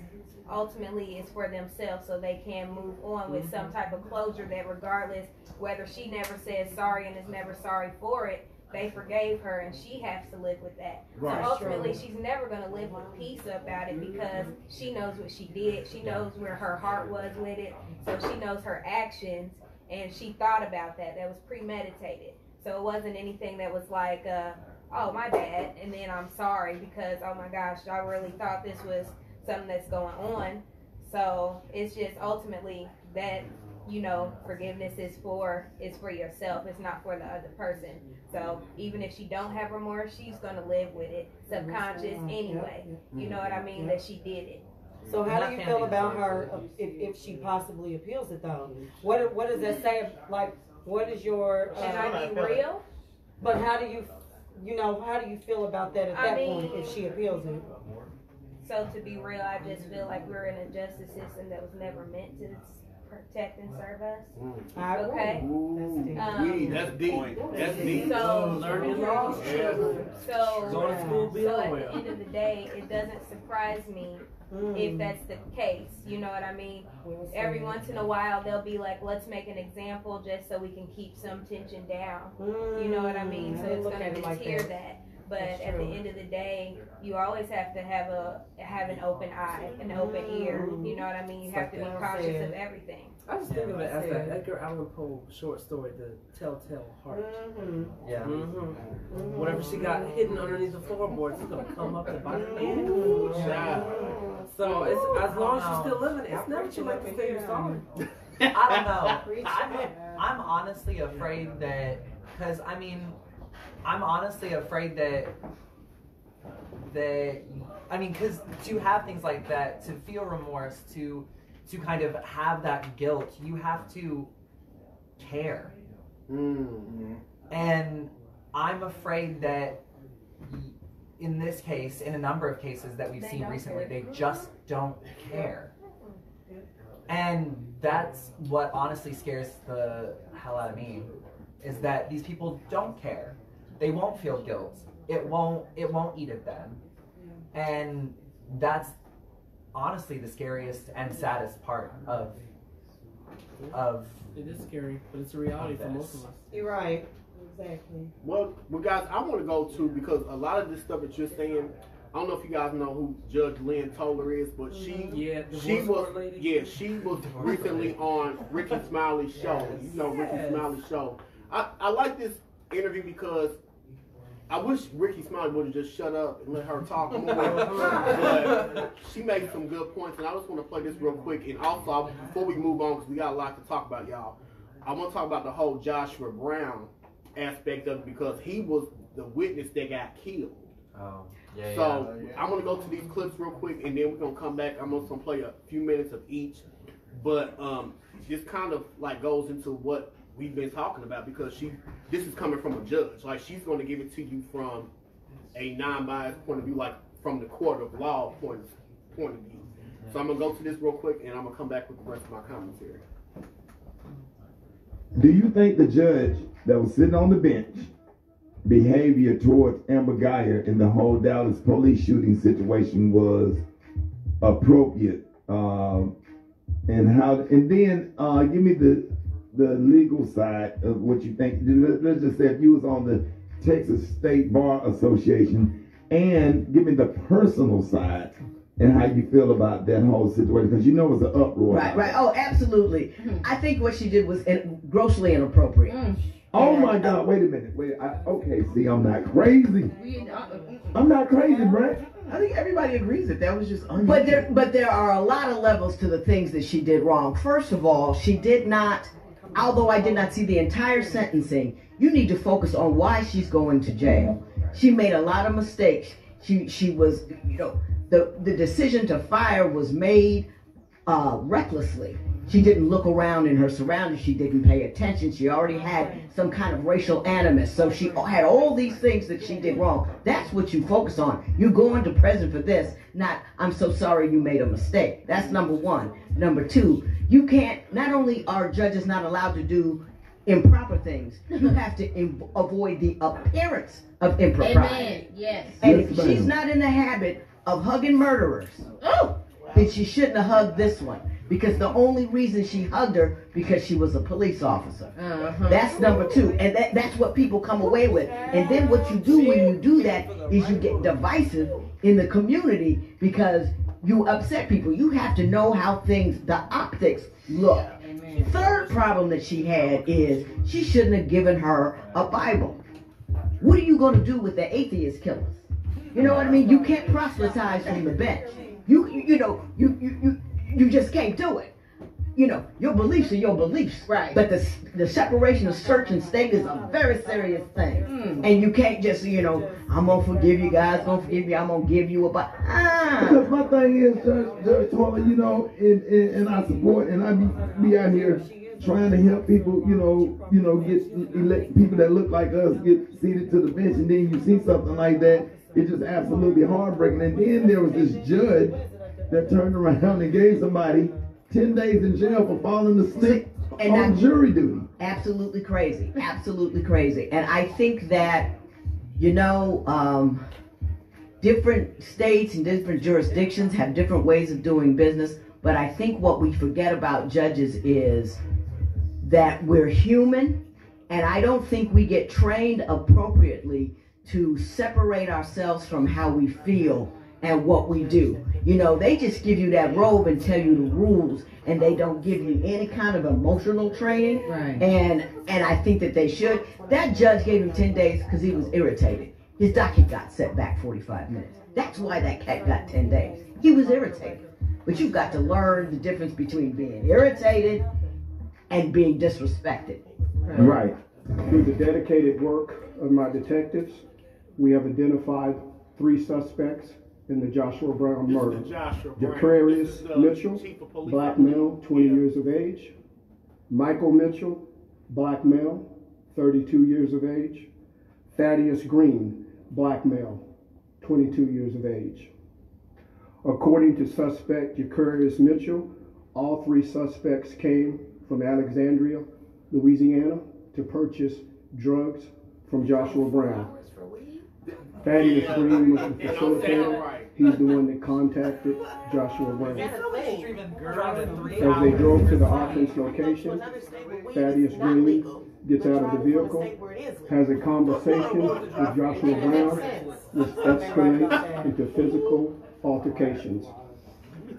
ultimately is for themselves so they can move on with some type of closure that regardless whether she never says sorry and is never sorry for it, they forgave her and she has to live with that. Right. So ultimately she's never going to live with peace about it because she knows what she did. She knows where her heart was with it. So she knows her actions and she thought about that. That was premeditated. So it wasn't anything that was like, oh, my bad, and then I'm sorry because, oh my gosh, I really thought this was something that's going on. So it's just ultimately that, you know, forgiveness is for yourself. It's not for the other person. So even if she don't have remorse, she's gonna live with it, subconscious anyway. You know what I mean? That she did it. So how do you feel about her if she possibly appeals it though? What does that say? Like, what is your? Should I be real? But how do you feel about that at that point if she appeals it? So to be real, I just feel like we're in a justice system that was never meant to protect and serve us. Okay. That's deep. That's deep. So at the end of the day, it doesn't surprise me if that's the case. You know what I mean? Every once in a while, they'll be like, let's make an example just so we can keep some tension down. You know what I mean? So it's going to deter that. But at the end of the day, you always have to have an open eye, an open ear. You know what I mean? You have to be cautious of everything. I just think of it as that Edgar Allan Poe short story, The Telltale Heart. Yeah. Whatever she got hidden underneath the floorboards is going to come up and bite her. So it's, as long as she's still living, it's never too late to say you're sorry. I don't know. I'm honestly afraid that, because I'm honestly afraid because to have things like that, to feel remorse, to kind of have that guilt, you have to care. And I'm afraid that in this case, in a number of cases that we've seen recently, they just don't care. And that's what honestly scares the hell out of me, is that these people don't care. They won't feel guilt. It won't eat at them. And that's honestly the scariest and saddest part of it is scary, but it's a reality for most of us. You're right. Exactly. Well, guys, I want to go to, because a lot of this stuff that you're saying, I don't know if you guys know who Judge Lynn Tylor is, but she was recently on Ricky Smiley's show. You know, Ricky Smiley's show. I like this interview because I wish Ricky Smiley would have just shut up and let her talk more. But she made some good points, and I just want to play this real quick. And also, before we move on, because we got a lot to talk about, y'all, I want to talk about the whole Joshua Brown aspect of it, because he was the witness that got killed. Oh, I'm going to go to these clips real quick, and then we're going to come back. I'm just going to play a few minutes of each. But this kind of like goes into what we've been talking about, because this is coming from a judge. Like, she's going to give it to you from a non-biased point of view, like from the court of law point of view. So I'm going to go to this real quick, and I'm going to come back with the rest of my commentary. Do you think the judge that was sitting on the bench behavior towards Amber Guyger in the whole Dallas police shooting situation was appropriate? And then give me the legal side of what you think. Let's just say if you was on the Texas State Bar Association, and give me the personal side and how you feel about that whole situation, because you know it's an uproar. Right. Oh, absolutely. I think what she did was grossly inappropriate. Oh my God! Wait a minute. Okay, see, I'm not crazy. I'm not crazy, Brett. I think everybody agrees that was just unusual. But there are a lot of levels to the things that she did wrong. First of all, she did not. Although I did not see the entire sentencing, you need to focus on why she's going to jail. She made a lot of mistakes. She was, the decision to fire was made recklessly. She didn't look around in her surroundings. She didn't pay attention. She already had some kind of racial animus. So she had all these things that she did wrong. That's what you focus on. You go into prison for this, not, I'm so sorry you made a mistake. That's number one. Number two, you can't, not only are judges not allowed to do improper things, you have to avoid the appearance of impropriety. Amen. Yes. And if she's not in the habit of hugging murderers, then she shouldn't have hugged this one. Because the only reason she hugged her, because she was a police officer. That's number two. And that's what people come away with. And then what you do when you do that is you get divisive in the community because you upset people. You have to know how things, the optics look. Third problem that she had is she shouldn't have given her a Bible. What are you going to do with the atheist killers? You know what I mean? You can't proselytize from the bench. You just can't do it. You know, your beliefs are your beliefs. Right. But the separation of church and state is a very serious thing. And you can't just, I'm going to forgive you, God's going to forgive you, I'm going to give you a Bible. Because my thing is, Judge Tylor, and I support, and I be out here trying to help people, get elect people that look like us get seated to the bench, and then you see something like that, it's just absolutely heartbreaking. And then there was this judge that turned around and gave somebody 10 days in jail for falling asleep on jury duty. Absolutely crazy. Absolutely crazy. And I think that, different states and different jurisdictions have different ways of doing business. But I think what we forget about judges is that we're human. And I don't think we get trained appropriately to separate ourselves from how we feel and what we do. They just give you that robe and tell you the rules, and they don't give you any kind of emotional training. Right. And I think that they should. That judge gave him 10 days because he was irritated. His docket got set back 45 minutes. That's why that cat got 10 days. He was irritated. But you've got to learn the difference between being irritated and being disrespected. Right. Through the dedicated work of my detectives, we have identified 3 suspects in the Joshua Brown murder. Jacarius Mitchell, black male, 20 years of age. Michael Mitchell, black male, 32 years of age. Thaddeus Green, black male, 22 years of age. According to suspect Jacarius Mitchell, all 3 suspects came from Alexandria, Louisiana, to purchase drugs from Joshua Brown. Thaddeus Green was the facilitator. He's the one that contacted Joshua Brown. As they drove to the offense location, Thaddeus Green gets out of the vehicle, has a conversation with Joshua Brown, which escalates into physical altercations.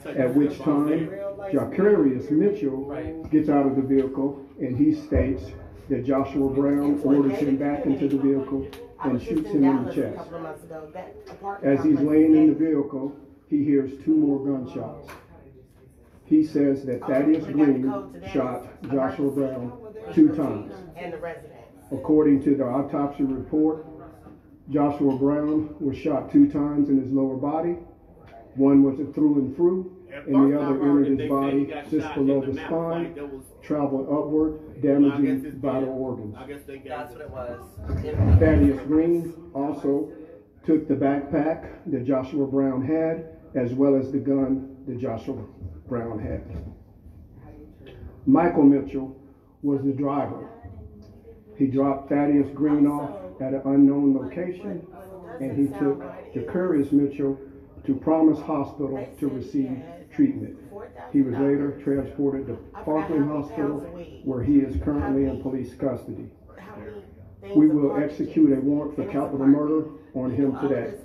At which time, Jacarius Mitchell gets out of the vehicle and he states that Joshua Brown orders him back into the vehicle and shoots him in the chest. As he's laying in the vehicle, he hears 2 more gunshots. He says that Thaddeus Green shot Joshua Brown 2 times. According to the autopsy report, Joshua Brown was shot 2 times in his lower body. One was a through and through, and the other entered his body just below the spine, traveled upward, damaging vital organs. That's what it was. Thaddeus Green also took the backpack that Joshua Brown had, as well as the gun that Joshua Brown had. Michael Mitchell was the driver. He dropped Thaddeus Green off at an unknown location, and he took Jacarius Mitchell to Promise Hospital to receive treatment. He was later transported to Parkland Hospital, where he is currently in police custody. We will execute a warrant for capital murder on him today.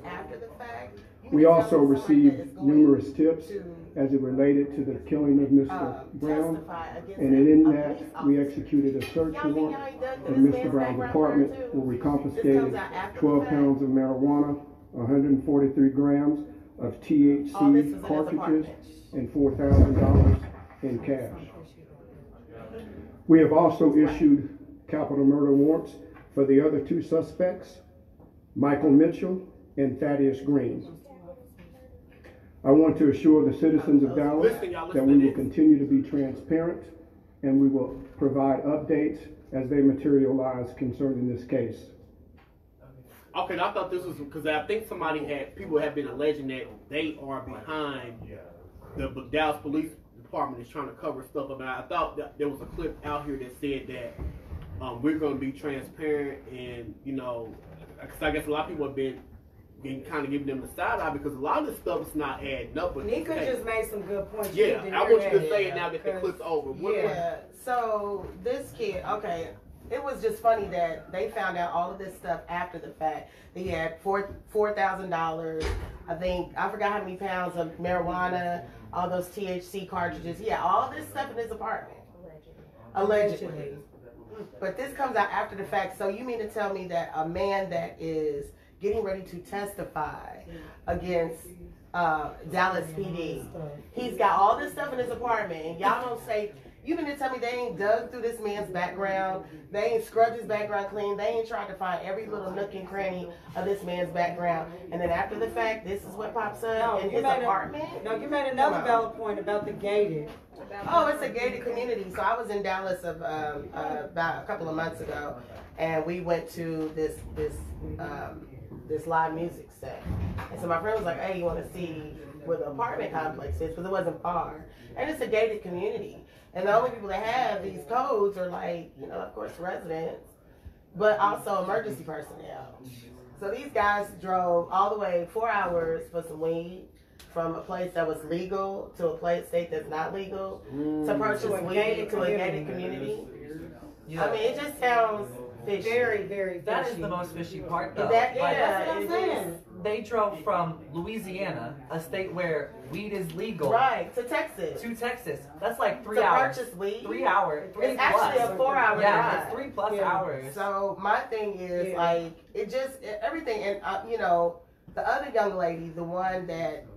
We also received numerous tips as it related to the killing of Mr. Brown, and in that we executed a search warrant at Mr. Brown's apartment, where we confiscated 12 pounds of marijuana, 143 grams of THC cartridges, and $4,000 in cash. We have also issued capital murder warrants for the other 2 suspects, Michael Mitchell and Thaddeus Green. I want to assure the citizens of Dallas that we will continue to be transparent and we will provide updates as they materialize concerning this case. Okay, I thought this was because I think people have been alleging that they are behind the Dallas Police Department is trying to cover stuff up. And I thought that there was a clip out here that said that we're going to be transparent and, you know, because I guess a lot of people have been kind of giving them the side eye because a lot of this stuff is not adding up. But Nika just made some good points. Yeah, I want you to say it now that the clip's over. So this kid, okay, it was just funny that they found out all of this stuff after the fact. He had $4,000. I forgot how many pounds of marijuana, all those THC cartridges. He had all this stuff in his apartment. Allegedly. But this comes out after the fact. So you mean to tell me that a man that is getting ready to testify against Dallas PD, he's got all this stuff in his apartment, and y'all don't say, you mean to tell me they ain't dug through this man's background, they ain't scrubbed his background clean, they ain't tried to find every little nook and cranny of this man's background, and then after the fact, this is what pops up in his apartment? You made another valid point about the gated. Oh, it's a gated community. So I was in Dallas about a couple of months ago, and we went to this live music set. And so my friend was like, hey, you want to see where the apartment complex is? Because it wasn't far. And it's a gated community. And the only people that have these codes are like, you know, of course, residents, but also emergency personnel. So these guys drove all the way 4 hours for some weed from a place that was legal to a state that's not legal to purchase weed to a gated community. Yeah. I mean, it just sounds fishy. Very, very fishy. That is the most fishy part, though. That's what I'm saying. They drove from Louisiana, a state where weed is legal, right, to Texas. That's like 3 hours. To purchase weed? 3 hours. It's actually a 4 hour drive. Yeah, it's 3+ hours. So my thing is like everything, and you know, the other young lady, the one that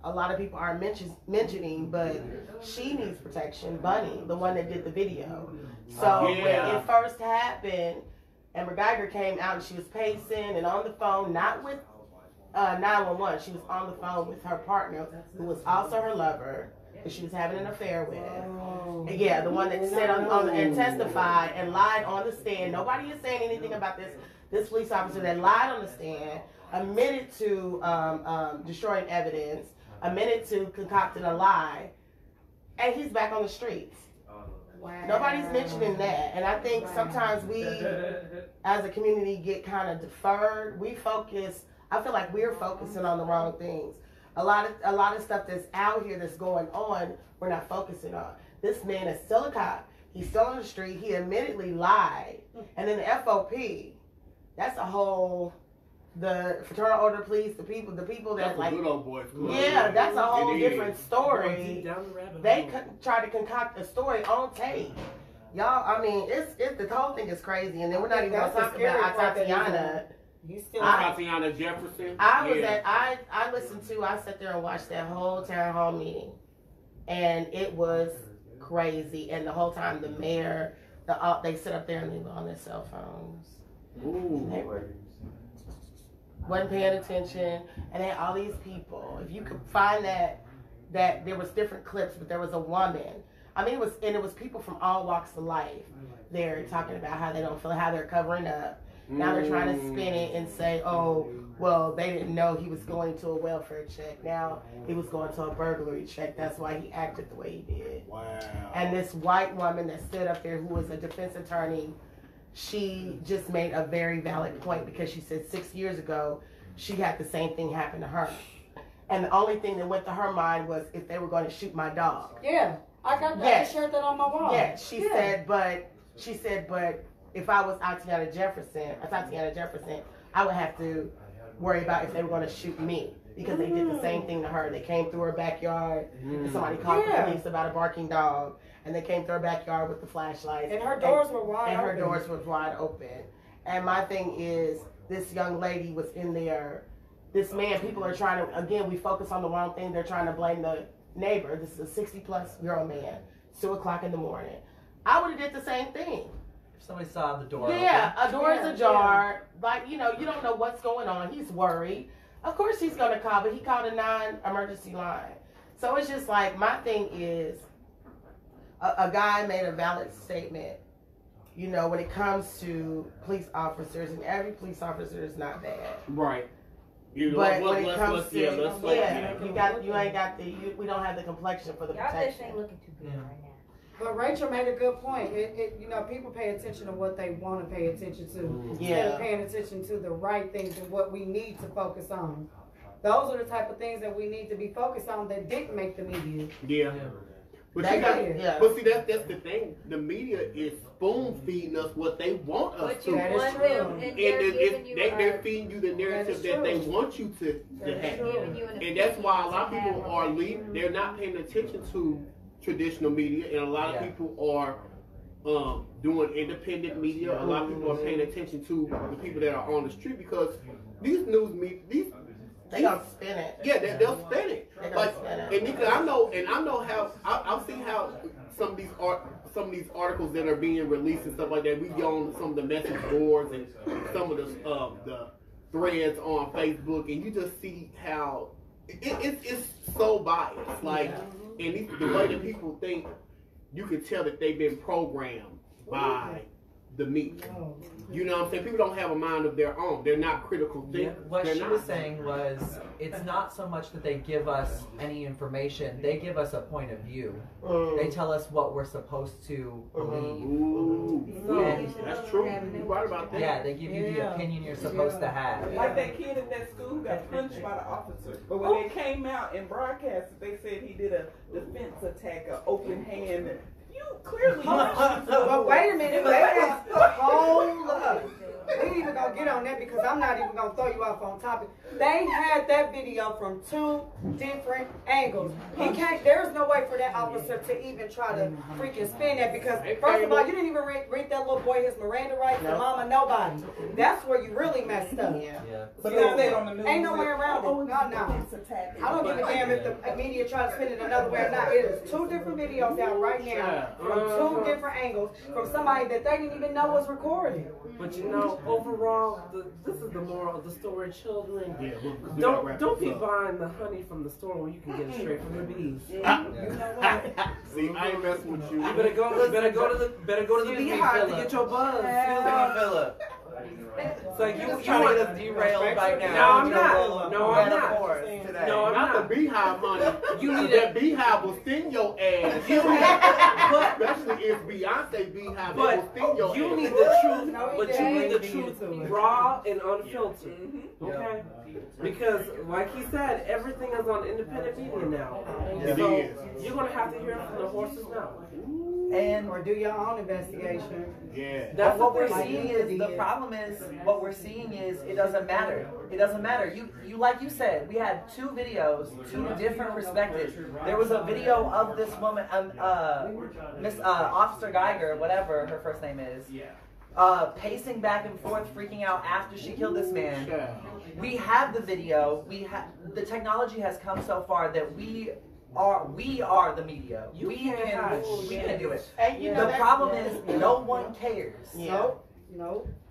a lot of people aren't mentioning, but she needs protection. Bunny, the one that did the video. So when it first happened, and Guyger came out and she was pacing and on the phone, not with 911. She was on the phone with her partner, who was also her lover, that she was having an affair with. And the one that said on and testified and lied on the stand. Nobody is saying anything about this. This police officer that lied on the stand, admitted to destroying evidence, admitted to concocting a lie, and he's back on the streets. Wow. Nobody's mentioning that, and I think sometimes we, as a community, get kind of deferred. I feel like we're focusing on the wrong things. A lot of stuff that's out here that's going on, we're not focusing on. This man is still a cop. He's still on the street. He admittedly lied, and then the FOP. That's a whole. The fraternal order police, the people that like, good old boys. Yeah, that's a whole different story. They try to concoct a story on tape. Y'all, I mean, the whole thing is crazy, and then we're not even gonna talk about Tatiana. Tatiana Jefferson. I sat there and watched that whole town hall meeting, and it was crazy. And the whole time, the mayor, they sit up there and they were on their cell phones. Ooh. They wasn't paying attention, and they had all these people. If you could find that there was different clips, but there was a woman. I mean, it was people from all walks of life. They're talking about how they don't feel, how they're covering up. Now they're trying to spin it and say, oh, well, they didn't know he was going to a welfare check. Now he was going to a burglary check. That's why he acted the way he did. Wow. And this white woman that stood up there, who was a defense attorney, she just made a very valid point, because she said 6 years ago she had the same thing happen to her, and the only thing that went to her mind was if they were going to shoot my dog. Yeah, I got that. Yes. I shared that on my wall. Yeah, she said, but if I was Tatiana Jefferson, I would have to worry about if they were going to shoot me, because they did the same thing to her. They came through her backyard, and somebody called the police about a barking dog. And they came through her backyard with the flashlights. And her doors were wide open. And her doors were wide open. And my thing is, this young lady was in there. This man, people are trying to, again, we focus on the wrong thing. They're trying to blame the neighbor. This is a 60-plus-year-old man. 2 o'clock in the morning. I would have did the same thing. If somebody saw the door open. A door is ajar. Like, you know, you don't know what's going on. He's worried. of course he's gonna call, but he called a non-emergency line. So it's just like, my thing is, a guy made a valid statement, you know, when it comes to police officers, and every police officer is not bad. Right. But when it comes to, we don't have the complexion for the Y'all protection. just ain't looking too good right now. But Rachel made a good point. You know, people pay attention to what they want to pay attention to. Instead of paying attention to the right things and what we need to focus on. Those are the type of things that we need to be focused on that didn't make the media. Yeah. But, but see, that's the thing. The media is spoon feeding us what they want us to. That is true. And they're feeding you the narrative that they want you to have. And that's why a lot of people are leaving. They're not paying attention to traditional media, and a lot of people are doing independent media. A lot of people are paying attention to the people that are on the street, because these news media, they gonna spin it. Yeah, they'll spin it. Like, and Nika, I know how I've seen how some of these articles that are being released and stuff like that. We go on some of the message boards and some of the threads on Facebook, and you just see how it's so biased. Like, and the way that people think, you can tell that they've been programmed by the media. You know what I'm saying? People don't have a mind of their own. They're not critical thinkers. What she was saying was, it's not so much that they give us any information, they give us a point of view. They tell us what we're supposed to believe. Ooh. That's true. You're right about that. Yeah, they give you the opinion you're supposed to have. Like that kid in that school who got punched by the officer. But when they came out and broadcasted, they said he did a defense attack, an open hand. You clearly. But wait a minute, hold up. We ain't even gonna get on that, because I'm not even gonna throw you off on topic. They had that video from 2 different angles. There's no way for that officer to even try to freaking spin that, because first of all, you didn't even read that little boy his Miranda rights to mama nobody. That's where you really messed up. But they said on the news, ain't no way around it. No. I don't give a damn if the media try to spin it another way or not. It is 2 different videos out right now from 2 different angles from somebody that they didn't even know was recording. But you know, overall, this is the moral of the story, children. Yeah, don't be buying the honey from the store when you can get it straight from the bees. See, I ain't messing with you. You better go to the beehive to get your buzz. Phillip. So you trying to get us derailed right now. No, I'm not. No, I'm not. Not the beehive money. You need that beehive will sting your ass. Especially if Beyonce beehive will sting your ass. You need the truth, but you need the truth raw and unfiltered. Okay? Because, like he said, everything is on independent media now. So you're gonna have to hear it from the horse's mouth. Or do your own investigation. Yeah. That's what we're seeing is, the problem is, what we're seeing is, it doesn't matter. It doesn't matter. You like you said, we had 2 videos, 2 different perspectives. There was a video of this woman, Miss Officer Guyger, whatever her first name is, pacing back and forth, freaking out after she killed this man. We have the video. The technology has come so far that we are the media. We can do it. And you know, the problem is no one cares. Nope.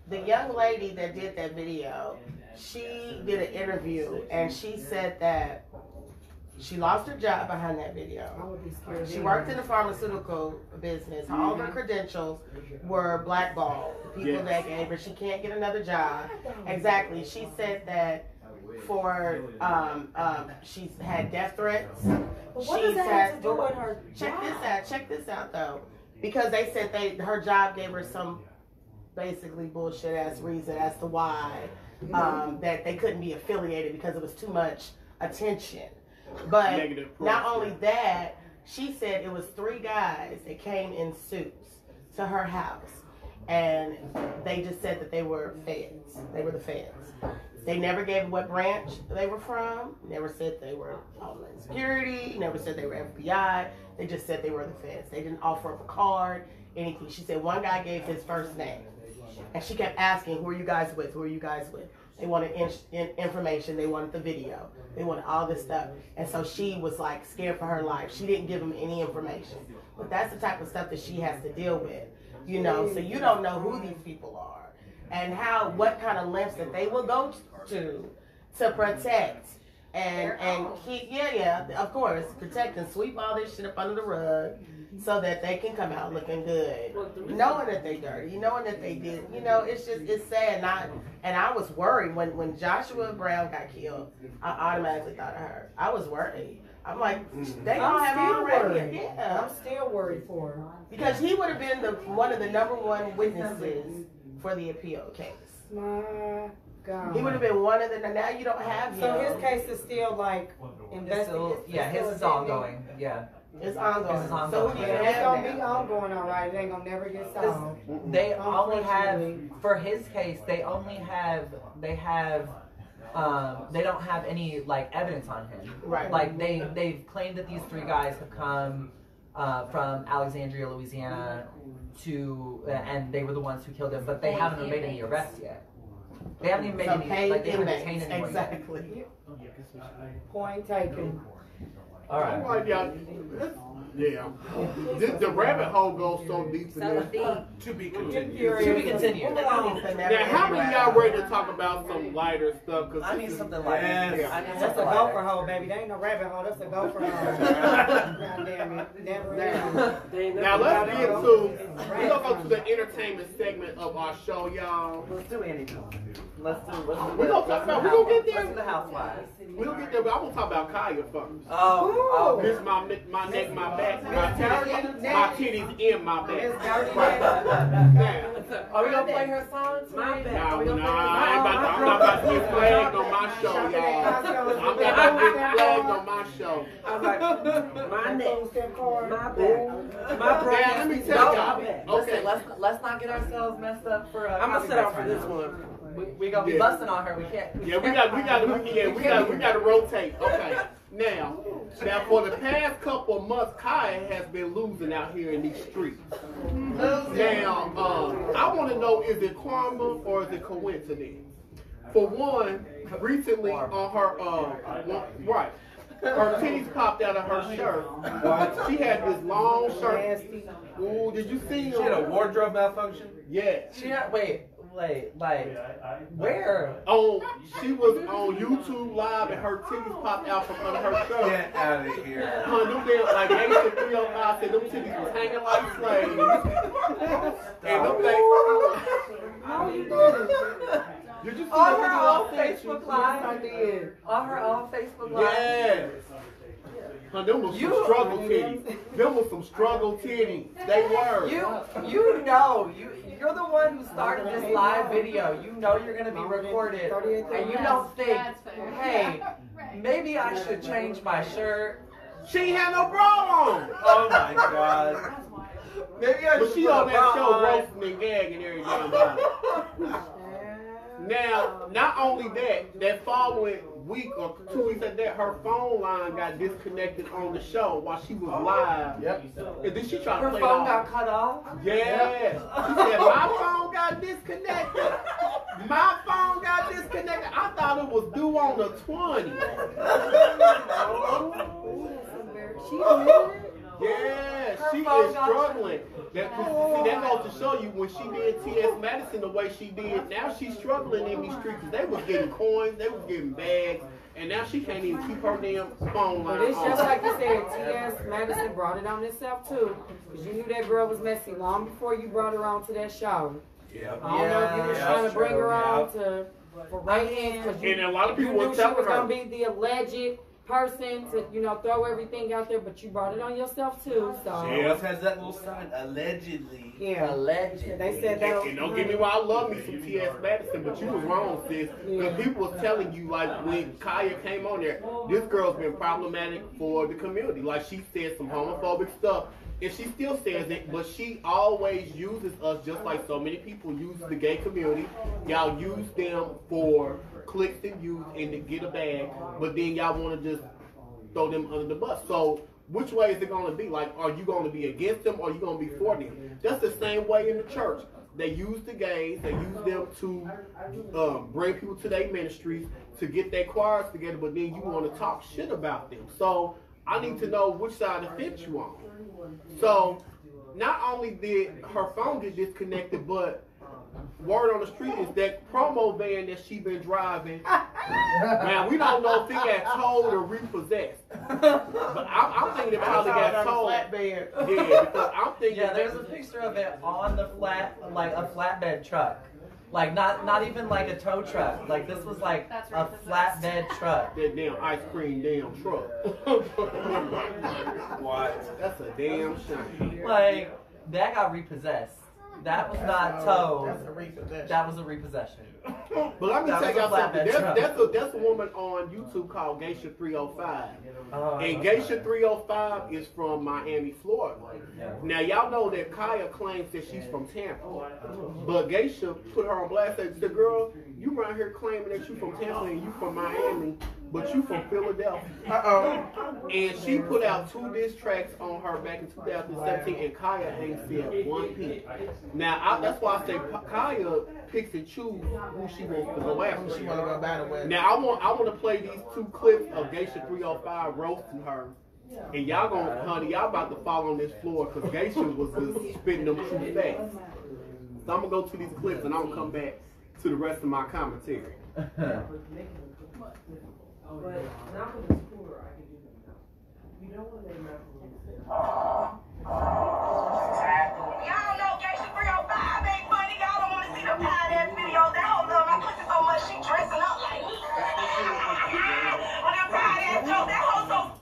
The young lady that did that video, she did an interview, and she said that she lost her job behind that video. She worked in the pharmaceutical business. All of her credentials were blackballed. The people that gave her, she can't get another job. Exactly. She said that she's had death threats. But what does that have to do with her job? Check this out though. Because they said her job gave her some basically bullshit ass reason as to why that they couldn't be affiliated, because it was too much attention. But not only that, she said it was 3 guys that came in suits to her house, and they just said that they were feds. They were the feds. They never gave what branch they were from. Never said they were Homeland Security. Never said they were FBI. They just said they were the feds. They didn't offer up a card, anything. She said one guy gave his first name, and she kept asking, "Who are you guys with? Who are you guys with?" They wanted information. They wanted the video. They wanted all this stuff. And so she was like scared for her life. She didn't give them any information. But that's the type of stuff that she has to deal with, you know. So you don't know who these people are and what kind of lengths that they will go to protect and keep, of course, protect and sweep all this shit up under the rug so that they can come out looking good, knowing that they dirty, knowing that they did. You know, it's sad. And I was worried when Joshua Brown got killed. I automatically thought of her. I was worried. I'm like, they don't have already. Yeah, I'm still worried for her because he would have been one of the #1 witnesses for the appeal case. My God. He would have been one of the. Now you don't have him. So his case is still like investigated. Yeah, his is ongoing. Yeah. It's ongoing. His is ongoing. So it's gonna be ongoing, all right. It ain't gonna never get solved. They only have, for his case, they don't have any like evidence on him. Right. Like they've claimed that these 3 guys have come from Alexandria, Louisiana, and they were the ones who killed him, but they haven't made any arrests yet. They haven't even made any. Like they haven't detained anyone. Exactly. Point taken. All right. Yeah. The rabbit hole goes so deep in this. To be continued. To be continued. Now, how many of y'all ready to talk about some lighter stuff? Cause I need something lighter. Yeah. That's a gopher hole, baby. That ain't no rabbit hole. That's a gopher hole. God damn it. Never is. Now let's get to. We're gonna go to the entertainment segment of our show, y'all. Let's do anything. We're gonna talk about. We're gonna get there. Let's do the housewives. We're gonna get there, but I'm gonna talk about Khia first. Oh. This my neck, my back, my titties in my back. Are we gonna play her songs? I'm not about to get flagged on my show, y'all. I'm not about to get flagged on my show. I'm like, my neck, my back, my back. Let me tell y'all. Okay, let's not get ourselves messed up for. I'm gonna sit out for this one. We gonna be busting on her. We can't. Yeah, we got to rotate. Okay. Now, for the past couple of months, Khia has been losing out here in these streets. Now, I want to know, is it karma or is it coincidence? For one, recently on her, her titties popped out of her shirt. She had this long shirt. Ooh, did you see her? She had a wardrobe malfunction? Yeah. She had, wait, like, where? She was on YouTube Live and her titties popped out from under her shirt. Get out of here. Them damn, like Gangsta 305 said, them titties was hanging like slaves. And them things. How you doing? Did you see on her own Facebook Live? I did. On her own Facebook Live? Yes. Them was some struggle titties. Them was some struggle titties. They were. You're the one who started this live video. You know you're gonna be recorded, and you don't think, hey, maybe I should change my shirt. She ain't had no bra on. Oh my God. Maybe I should. But she on that show roasting and gagging every damn time. Now, not only that following week or 2 weeks after that, her phone line got disconnected on the show while she was live. Yep. And then she tried to play her phone got cut off? Yes. She said, my phone got disconnected. My phone got disconnected. I thought it was due on the 20th. She admitted it? Yeah, she is struggling. That goes to show you when she did T.S. Madison the way she did, now she's struggling in these streets. They was getting coins, they was getting bags, and now she can't even keep her damn phone line But it's on. just like you said, T.S. Madison brought it on himself too. Because you knew that girl was messy long before you brought her on to that show. Yep. I don't know if you were trying to bring her on for ratings. And a lot of people you knew were she telling was her. going to be the alleged person to, throw everything out there, but you brought it on yourself too. So She else has that little sign, allegedly. yeah, allegedly. They said that. And don't get me wrong, I love me some T.S. Madison, but you was wrong, sis. Because people was telling you, like, when Khia came on there, this girl's been problematic for the community. Like, she said some homophobic stuff, and she still says it, but she always uses us just like so many people use the gay community. Y'all use them for clicks and views and to get a bag, but then y'all want to just throw them under the bus. So which way is it going to be? Like, are you going to be against them or are you going to be for them? That's the same way in the church. They use the gays, they use them to bring people to their ministries, to get their choirs together, but then you want to talk shit about them. So I need to know which side of the fence you on. So not only did her phone get disconnected, but word on the street is that promo van that she been driving. Now we don't know if it got towed or repossessed. But I'm thinking it probably got towed. Yeah, because I'm thinking. Yeah, there's a picture of it on the like a flatbed truck. Like not even like a tow truck. Like this was like a flatbed truck. That damn ice cream damn truck. What? That's a damn shame. Like that got repossessed. That was not towed. That's a repossession. That was a repossession. But let me tell y'all something. That's a woman on YouTube called Geisha 305. And Geisha 305 is from Miami, Florida. Now y'all know that Khia claims that she's from Tampa. But Geisha put her on blast and said, girl, you around here claiming that you from Tampa and you from Miami, but you from Philadelphia. And she put out 2 diss tracks on her back in 2017, and Khia ain't said one peep. Now that's why I say Khia picks and choose who she wants to go after. She want to go battle with. Now I want to play these 2 clips of Geisha 305 roasting her. And y'all y'all about to fall on this floor because Geisha was just spitting them true facts. So I'm gonna go to these clips and I'm gonna come back to the rest of my commentary. Y'all know Geisha 305 ain't funny. Y'all don't want to see the pie-ass videos. That whole love my pussy so much she dressing up like me. On that pie-ass joke, that whole so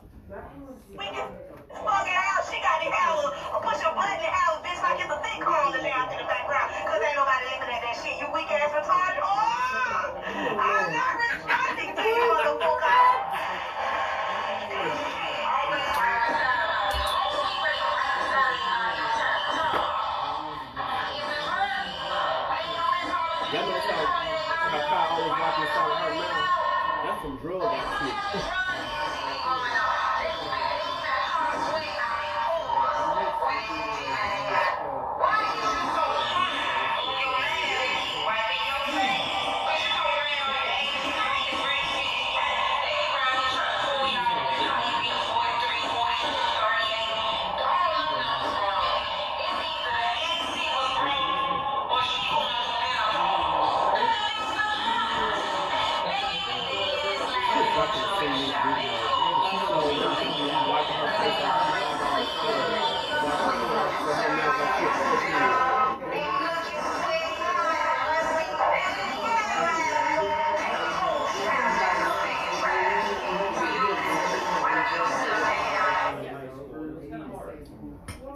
we can fuck it out. She got the house or push a button in the house, bitch, like it's a thing calling down to the background. Cause ain't nobody looking at that shit. You weak ass retarded. Oh, I'm not responding to you, motherfucker. Y'all know how Khia always walking inside of her mouth. That's some drug shit.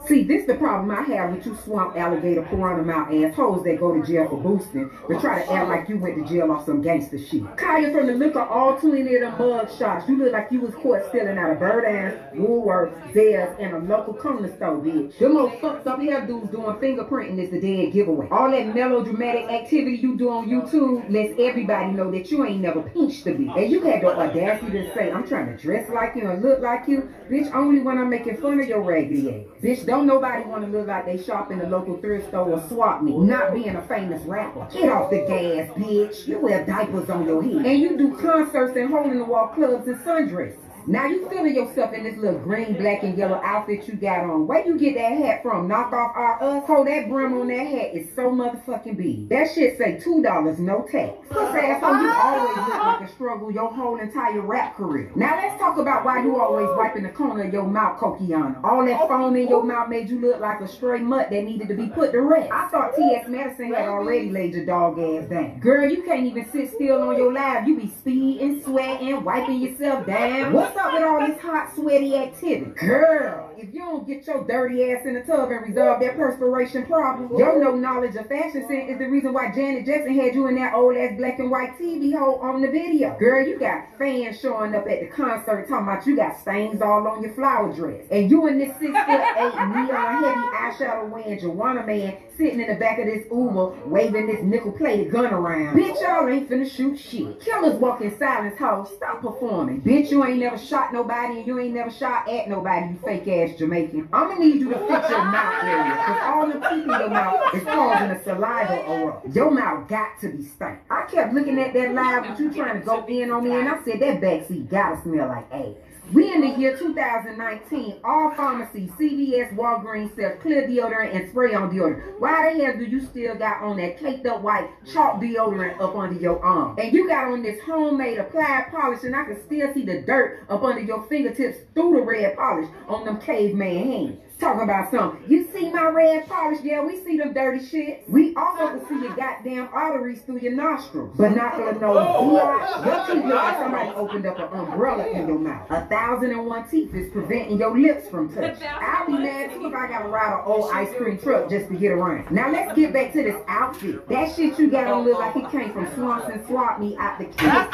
See, this the problem I have with you swamp alligator piranha mouth assholes that go to jail for boosting, but try to act like you went to jail off some gangster shit. Khia, from the liquor, all 20 of them mug shots, you look like you was caught stealing out of Bird Ass, Woolworth, Zales, and a local corner store, bitch. Them old fucked up hair dudes doing fingerprinting is the dead giveaway. All that melodramatic activity you do on YouTube lets everybody know that you ain't never pinched the bitch. And you had the audacity to say, I'm trying to dress like you and look like you, bitch, only when I'm making fun of your raggedy ass. Bitch, don't nobody want to look like they shop in the local thrift store or swap me, not being a famous rapper. Get off the gas, bitch. You wear diapers on your head. And you do concerts and hole-in-the-wall clubs and sundresses. Now you feeling yourself in this little green, black, and yellow outfit you got on. Where you get that hat from? Knock off our us? Oh, that brim on that hat is so motherfucking big. That shit say $2, no tax. Puss asshole, you always look like a struggle your whole entire rap career. Now let's talk about why you always wiping the corner of your mouth, Kokiana. All that foam in your mouth made you look like a stray mutt that needed to be put to rest. I thought T.S. Madison had already laid your dog ass down. Girl, you can't even sit still on your live. You be speeding, sweating, wiping yourself down. What's up with all this hot, sweaty activity? Girl, if you don't get your dirty ass in the tub and resolve that perspiration problem, your no knowledge of fashion sense is the reason why Janet Jackson had you in that old ass black and white TV hole on the video. Girl, you got fans showing up at the concert talking about you got stains all on your flower dress. And you and this 6'8" neon heavy eyeshadow wearing Joanna man sitting in the back of this Uber waving this nickel-plated gun around. Bitch, y'all ain't finna shoot shit. Killers walk in silence house. Stop performing. Bitch, you ain't never shot nobody and you ain't never shot at nobody, you fake ass Jamaican. I'ma need you to fix your mouth area, cause all the teeth in your mouth is causing a saliva erupt. Your mouth got to be stank. I kept looking at that live with you trying to go in on me and I said that backseat gotta smell like ass. We in the year 2019, all pharmacies, CVS, Walgreens sell clear deodorant and spray-on deodorant. Why the hell do you still got on that caked up white chalk deodorant up under your arm? And you got on this homemade applied polish, and I can still see the dirt up under your fingertips through the red polish on them caveman hands. Talking about something. You see my red polish? Yeah, we see them dirty shits. We also can see your goddamn arteries through your nostrils. Binocular nose, your teeth look like somebody opened up an umbrella in your mouth. 1,001 teeth is preventing your lips from touching. I'll be mad too if I gotta ride an old ice cream truck just to get around. Now let's get back to this outfit. That shit you got on look like it came from Swanson Swap Me out the kids.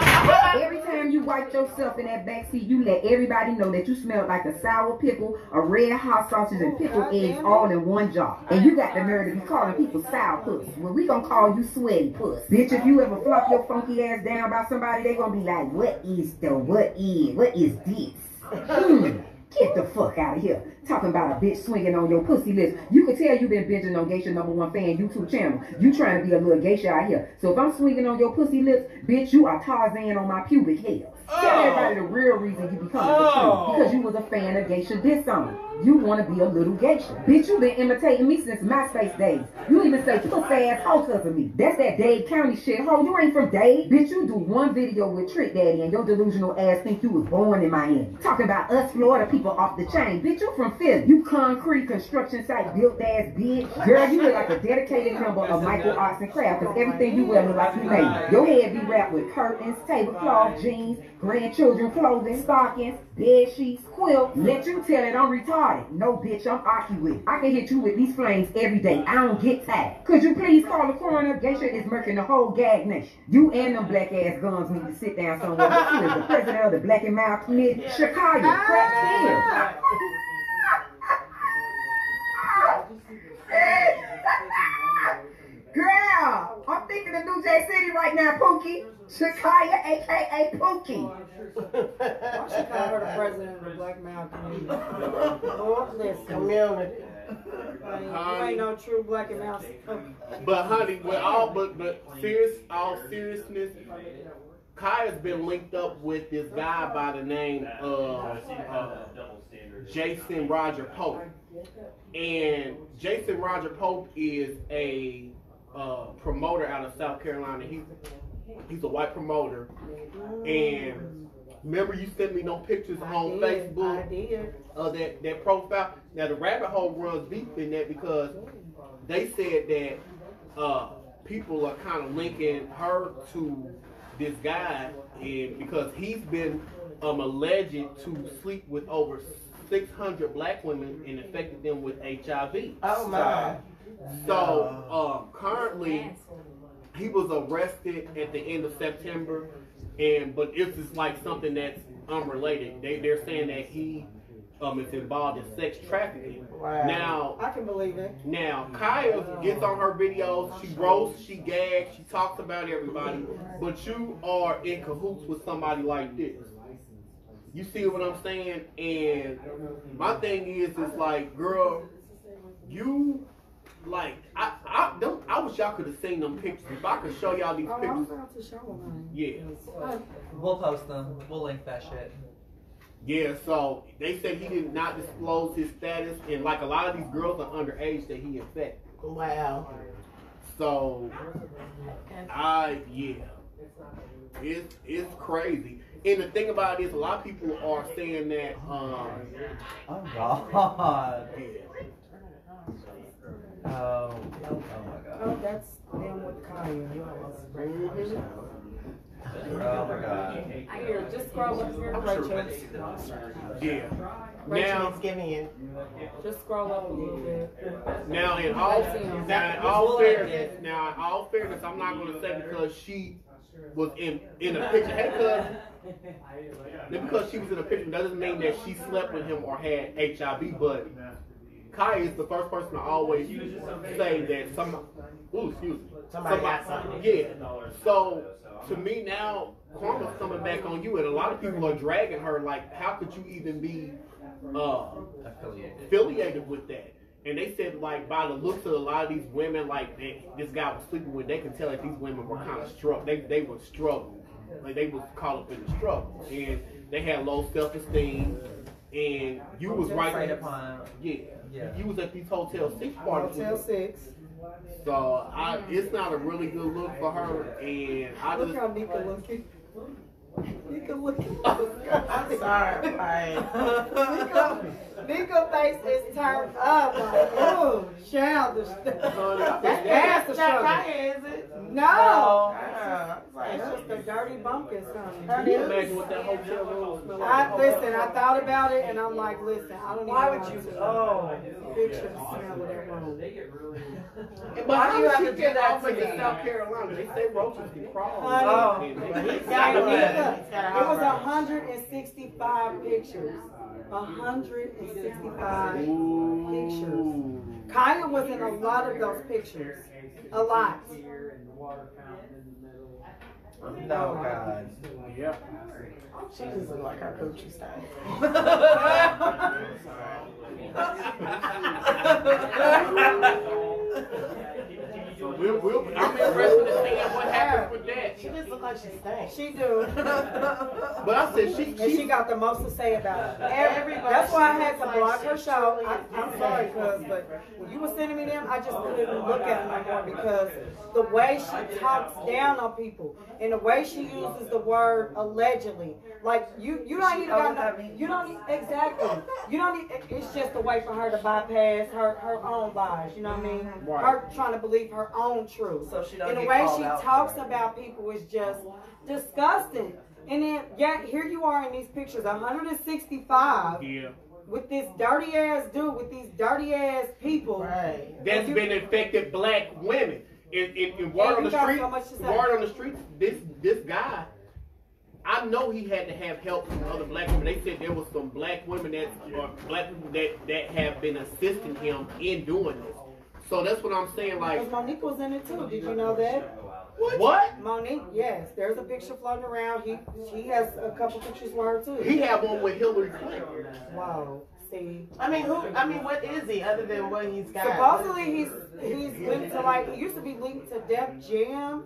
Every time you wipe yourself in that backseat, you let everybody know that you smell like a sour pickle, a red hot sausage, and pickled eggs all in one jar. And you got the nerve to be calling people sour puss. Well, we gonna call you sweaty puss. Bitch, if you ever flop your funky ass down by somebody, they gonna be like, what is this? Get the fuck out of here. Talking about a bitch swinging on your pussy lips. You can tell you been binging on Geisha #1 fan YouTube channel. You trying to be a little geisha out here. So if I'm swinging on your pussy lips, bitch, you are Tarzan on my pubic hair. Tell everybody the real reason you become a truth. Because you was a fan of Geisha this summer. You want to be a little geisha. Bitch, you been imitating me since MySpace days. You even say puss ass hoe because of me. That's that Dade County shit. Ho, you ain't from Dade. Bitch, you do one video with Trick Daddy and your delusional ass think you was born in Miami. Talking about us Florida people off the chain. Bitch, you from Philly. You concrete construction site built ass bitch. Girl, you look like a dedicated member of Michael Arts and Crafts because everything you wear look like you made. Your head be wrapped with curtains, tablecloth, jeans, grandchildren clothing, stockings, bed sheets, quilts. Let you tell it I'm retarded. No, bitch, I'm arcuate. I can hit you with these flames every day. I don't get tired. Could you please call the coroner? Geisha is murking the whole gag nation. You and them black ass guns need to sit down somewhere. She is the president of the Black and Mild Committee. Chicago, crack Girl, I'm thinking of New Jack City right now, Pookie. Shakaya, a.k.a. Pookie. Why she call her the president of the Black Male Community? Lord, listen. Community. You ain't no true black and mouse. But honey, with all seriousness, Kia's been linked up with this guy by the name of Jason Roger Pope. And Jason Roger Pope is a promoter out of South Carolina. He's a white promoter. And remember you sent me no pictures on Facebook of that profile? Now the rabbit hole runs deep in that because they said that people are kind of linking her to this guy, and because he's been alleged to sleep with over 600 black women and infected them with HIV. Oh my. So currently he was arrested at the end of September, but it's just like something that's unrelated. They're saying that he is involved in sex trafficking. Wow. Now I can believe it. Now Khia gets on her videos, she roasts, she gags, she talks about everybody, but you are in cahoots with somebody like this. You see what I'm saying? And my thing is like, girl, you like I wish y'all could have seen them pictures. If I could show y'all these pictures. I'm about to show them. Yeah. We'll post them. We'll link that shit. Yeah, so they said he did not disclose his status, and like a lot of these girls are underage that he infected. Wow. So it's crazy. And the thing about it is, a lot of people are saying that. Oh God. Oh my God. Oh, that's them with Kanye. Oh my God. Here, just scroll up here, Rachel. Yeah. Rachel's giving you. Just scroll up a little bit. Now, in all fairness, I'm not going to say because she was in a picture. Hey, because she was in a picture doesn't mean that she slept with him or had HIV. But Khia is the first person to always say that somebody got something. Yeah. So to me now, karma's coming back on you, and a lot of people are dragging her. Like, how could you even be affiliated with that? And they said, like, by the looks of a lot of these women, like this guy was sleeping with, they could tell that these women were kind of struck. They were struggling. Like, they was caught up in the struggle. And they had low self-esteem, and you was right Right there. upon. Yeah, you was at these Hotel 6 parties. Hotel 6. So it's not a really good look for her, and I Look just. how Nika looking. Nika looking. I'm sorry, Nika face is turned up. Like, oh, childish. That's ass to Kanye, is it? No. It's It's just a dirty bumpkin, Can son. you imagine what that hotel room smelled like? Listen, I thought about it, and I'm like, listen, I don't even Why would want you? to Oh. picture the smell of that room. But Why how do you did have she to get do that off to into me? South Carolina? They say roaches can crawl. Honey, He's got one. it was 165 pictures. 165 pictures. Kaya was in a lot of those pictures. A lot. No, God. Yeah. She just look like her Gucci style. I'm interested to see what happens with that. She just look like she stinks. She do. But I said she got the most to say about it. Everybody. That's why I had to block her show. I'm sorry, but when you were sending me them, I just couldn't even look at them anymore because the way she talks down on people and the way she uses the word allegedly, like you don't even got you don't need, exactly. You don't need. It's just a way for her to bypass her own lies. You know what I mean? Right. Her trying to believe her own truth. So she don't and the get way called she out talks for it. about people is just disgusting. And then, yeah, here you are in these pictures, 165. Yeah. With this dirty ass dude, with these dirty ass people. Right. That's been infected black women. In word on the street, word on the streets, this guy, I know he had to have help from other black women. They said there was some black women that have been assisting him in doing this. So that's what I'm saying. Like, Because Monique was in it too. Did you know that? What? Monique, yes. There's a picture floating around. He has a couple pictures with her too. He had one with Hillary Clinton. Wow. See. I mean, what is he other than what he's got? Supposedly he's linked to he used to be linked to Def Jam.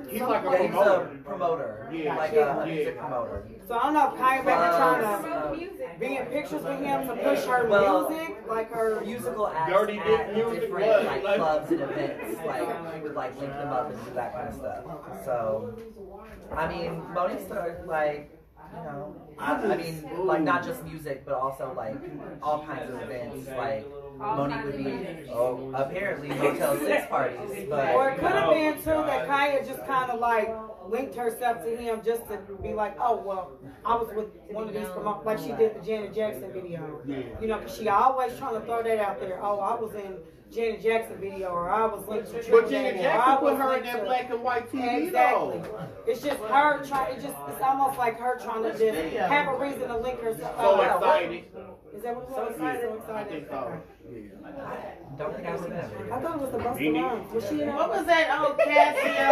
He's like a He's a promoter. Yeah. Like a music promoter. So I don't know if Kanye Baker trying to be in pictures with him to push her music, like her musical acts dirty at music, different like clubs and events. Like he would link them up and do that kind of stuff. So I mean, Monique's I mean, not just music, but also all kinds of events. Like Monique would be apparently Motel 6 parties, but or it could have been too that Kaya just kind of linked herself to him just to be like, oh well, I was with one of these promoters, like she did the Janet Jackson video. You know, because she always trying to throw that out there. Oh, I was in Janet Jackson video, or I was linked to But Janet Jackson put her in that black and white TV Exactly. though. It's just her trying. It's almost like her trying to just have a reason to link herself. So excited. Is that what it was? So excited. So excited. don't think I remember. I thought it was the Busta Rhymes. Was she in What was that old Casio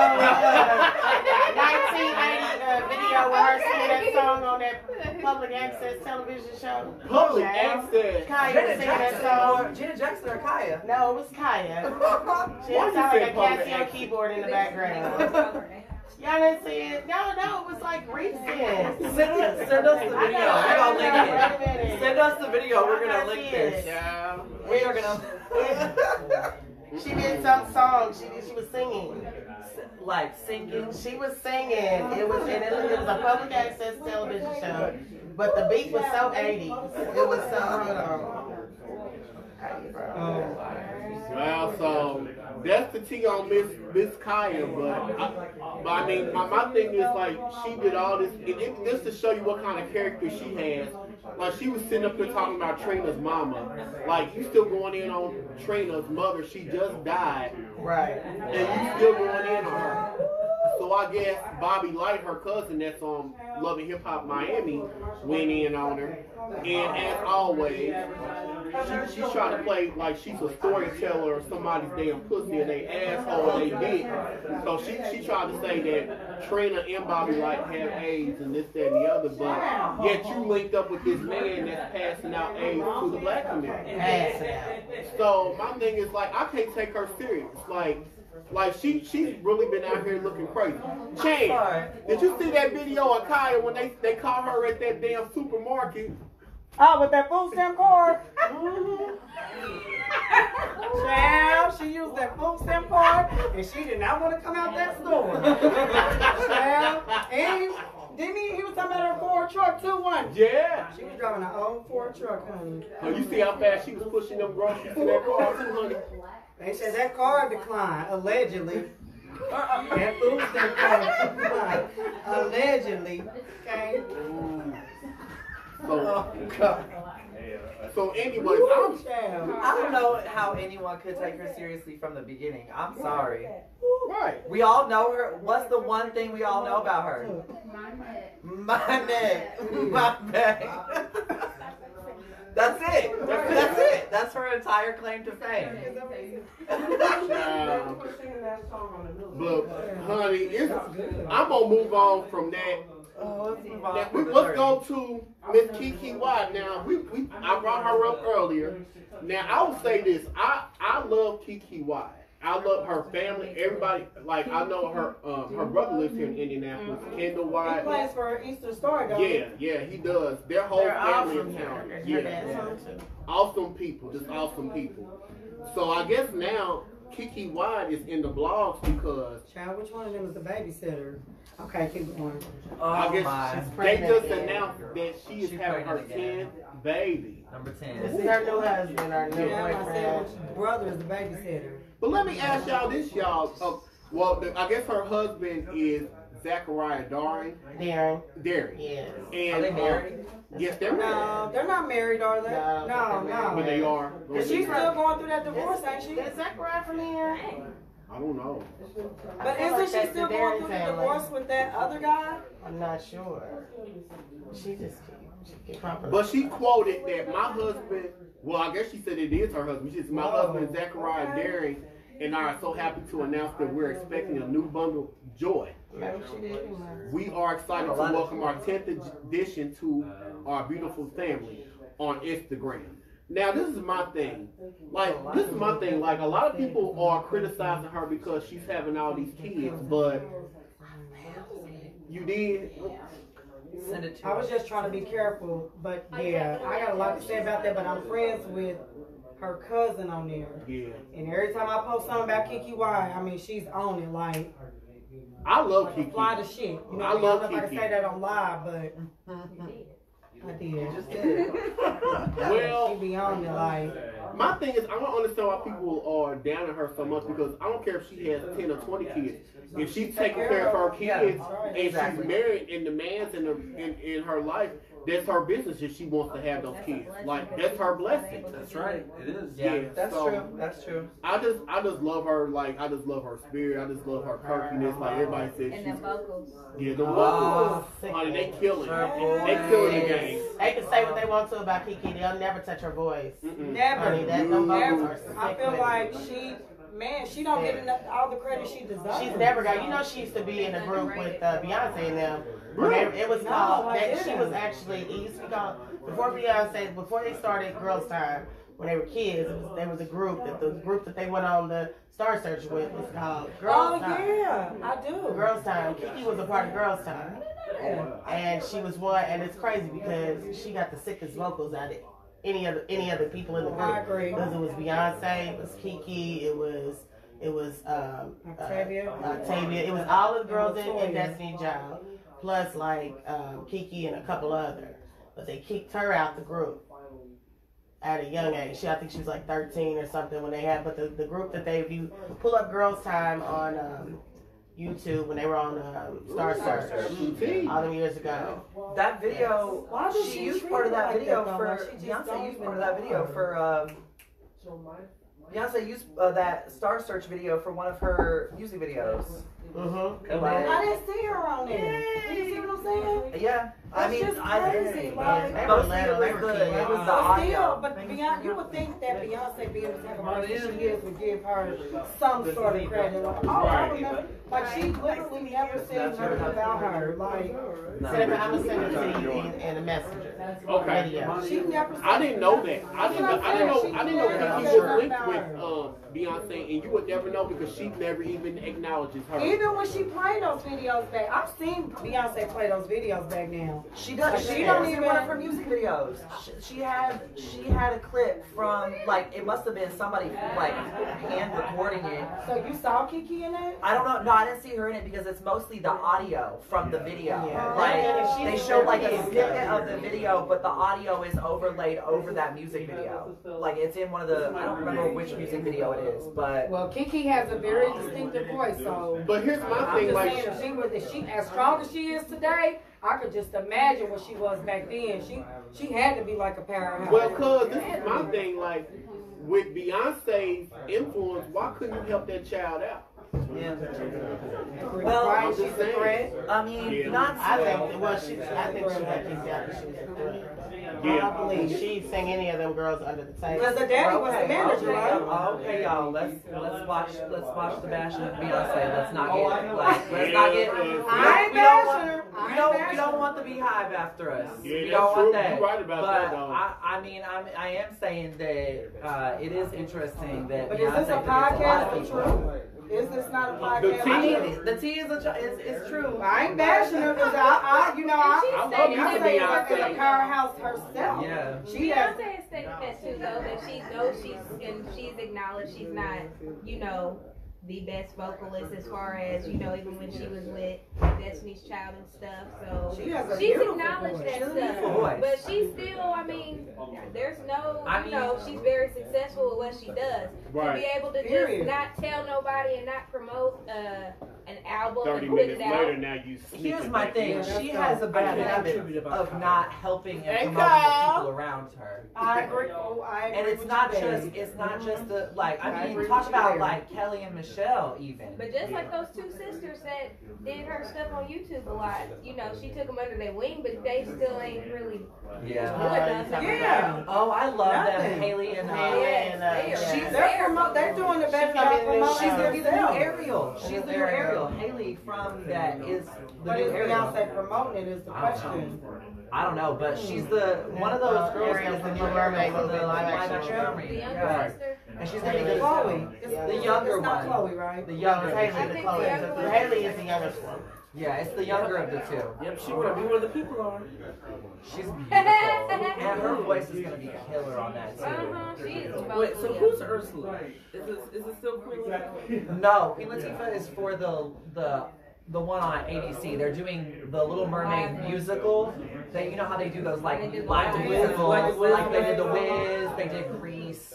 1980 video with her singing that song on that public access television show? Public access. Kaya singing that song. Janet Jackson or Kaya? No, it was Kaya. She had Why you like a say public Casio access? keyboard in the background. Y'all didn't see it? No, it was like recent. Send us the video. We're gonna link it. Send us the video. We're gonna link this. We are gonna. She did some song. She was singing. Like singing. She was singing. It was a public access television show, but the beat was so 80s. It was so. Well, so that's the tea on Miss Kaya, but I mean, my thing is like she did all this, and just to show you what kind of character she has. Like she was sitting up here talking about Trina's mama. Like you still going in on Trina's mother? She just died, right? And you still going in on her. So I guess Bobby Light, her cousin, that's on Love and Hip Hop Miami, went in on her. And as always, she's trying to play like she's a storyteller or somebody's damn pussy and they asshole and they dick. So she tried to say that Trina and Bobby like have AIDS and this, that, and the other, but yet you linked up with this man that's passing out AIDS to the black community. So my thing is like I can't take her serious. Like she's really been out here looking crazy. Chan, did you see that video of Khia when they caught her at that damn supermarket? Oh, with that food stamp card? Child, she used that food stamp card and she did not want to come out that store. Child, and he was talking about her Ford truck too, wasn't he? Yeah. She was driving an old Ford truck, honey. Oh, you see how fast she was pushing them groceries to that car too, honey? They said that car declined, allegedly. That food stamp card declined, allegedly. Okay. So anyway, I don't know how anyone could take her seriously from the beginning. I'm sorry. Right. We all know her. What's the one thing we all know about her? My neck. My neck. That's it. That's it. That's her entire claim to fame. But honey, I'm gonna move on from that. Let's go to Miss KeKe Wyatt now. I brought her up earlier. Now I will say this: I love KeKe Wyatt. I love her family. Everybody, like I know her brother lives here in Indianapolis. Kendall Wyatt. He plays for Eastern Star, don't he? Yeah, he does. Their whole family awesome is talented. Yeah, awesome people, just awesome people. So I guess now KeKe Wyatt is in the blogs because. Child, which one of them is the babysitter? Okay, keep going. I guess they just announced that she is having her 10th baby. Number 10. This is her new husband, her new I boyfriend. said which brother is the babysitter. But let me ask y'all this, y'all. I guess her husband is Zachariah Darren. Darren. Yes. And, are they married? Yes, they're married. No, they're not married, are they? No. But they are. But she's still going through that divorce, ain't she? Is Zachariah from here? I don't know. But isn't she still going through the divorce with that other guy? I'm not sure. She just But she quoted that my husband, well, I guess she said it is her husband. She said, my husband, Zachariah Darren, and I are so happy to announce that we're expecting a new bundle of joy. We are excited to welcome our 10th edition to our beautiful family on Instagram. Now, this is my thing. Like, a lot of people are criticizing her because she's having all these kids, but you did. Send it to I was just trying to be careful, but yeah, I got a lot to say about that, but I'm friends with her cousin on there. Yeah. And every time I post something about KeKe Wyatt, I mean, she's on it, like. I love KeKe. Fly the shit. You know, I love I don't know if I can say that on live, but I did. You just did. Well, she be on it, like. My thing is, I don't understand why people are down on her so much because I don't care if she has 10 or 20 kids. If she's taking care of her kids and she's married and the man's in her life, that's her business if she wants to have those kids. Like, that's her blessing. That's right. It is. Yeah, that's so true. That's true. I just love her. Like, I just love her spirit. I just love her perkiness. Like everybody says, and the vocals. Yeah, the vocals. Honey, they killing. They killing the game. They can say what they want to about KeKe. They'll never touch her voice. Never. Honey, Never. I feel like she don't get enough, all the credit she deserves. She's never got. You know, she used to be in a group with Beyonce and them. It was called. She was actually. It used to be called before Beyonce. Before they started Girls Time, when they were kids, there was a group that they went on the Star Search with was called Girls Time. Oh yeah, I do. Girls Time. KeKe was a part of Girls Time, and she was one. And it's crazy because she got the sickest vocals out of any other people in the group. I agree. Because it was Beyonce, it was KeKe, it was Octavia. It was all of the girls in Destiny's Child, plus like KeKe and a couple other. But they kicked her out the group at a young age. I think she was like 13 or something when they had. But the group that if you pull up Girls Time on YouTube when they were on Star Search all them years ago. That video, she used part of that video for Beyonce used part of that video for Beyonce used that Star Search video for one of her music videos. I didn't see her on there. Did you see what I'm saying? Yeah. That's just crazy. Like, It was the audio. But Beyonce, you would think that Beyonce being the type of person she is would give her some sort of credit. Like, oh, I remember, like she literally never said nothing about her. Like, I'm gonna send it to you in a messenger. Okay. She never said I didn't know that. I didn't know KeKe was linked with Beyonce, and you would never know because she never even acknowledges her. Even when she played those videos back, I've seen Beyonce play those videos back now. She does. Like, She don't even one of her music videos. She had a clip from like it must have been somebody like hand recording it. So you saw KeKe in it? I don't know. No, I didn't see her in it because it's mostly the audio from the video. Yeah. Like Yeah, they showed like a snippet of the video, but the audio is overlaid over that music video. Like it's in one of the I don't remember which music video it is, but well, KeKe has a very distinctive voice. So, but here's my I'm thing, just like saying, if she as strong as she is today, I could just imagine what she was back then. She had to be like a powerhouse. well, cause this is my thing, like with Beyonce's influence, why couldn't you help that child out? Yeah. Well, I'm she's just a threat. I mean, not. I think she got kicked out because she was a threat. I don't believe she'd sing any of them girls under the table. Because the daddy was the manager, right? Okay, y'all. Let's watch the bashing of Beyonce. Let's not get I ain't bashing her. We don't want the beehive after us. Yeah, we that's don't true. want that. You're right about that, though. I mean, I am saying that it is interesting that But Beyonce is this a podcast for true? Is this not a podcast? The tea is true. I ain't bashing her because I She's Beyonce is a powerhouse herself. Yeah. Beyonce has stated that too, though, that she knows she's acknowledged she's not, the best vocalist as far as, even when she was with Destiny's Child and stuff. So She has a she's beautiful acknowledged voice. that stuff. But she's still, there's no, she's very successful with what she does. Right. To be able to just not tell nobody and not promote an album 30 and put minutes it out. later, now you Here's my thing. She has a bad habit of not helping and promoting the people around her. I agree. And it's not just the talk about like Kelly and Michelle even. But just like those two sisters that did her stuff on YouTube a lot, she took them under their wing, but they still ain't really doing nothing. Yeah. Oh, I love them, Haley and they're doing the best job promoting. She's gonna be the new Ariel. She's the new Ariel. Haley from that is the new Ariel. Beyonce promoting it is the question. I don't know, but she's one of those girls Ariel is the from new the Mermaid from the movie, live live action action. Mermaid. The younger Yeah. sister. And she's gonna be the Chloe. the younger It's not one. Chloe, right? The No, younger. it's Haley the Chloe. Haley is the youngest one. Yeah, it's the younger of the two. Yep, she wanna be where the people are. She's beautiful, and her voice is gonna be killer on that too. She is Wait, so who's Ursula? Is it still Queen Latifah? No, Queen Latifah is for the one on ABC. They're doing the Little Mermaid musical. You know how they do those like live musicals, like they did The Wiz, they did Grease.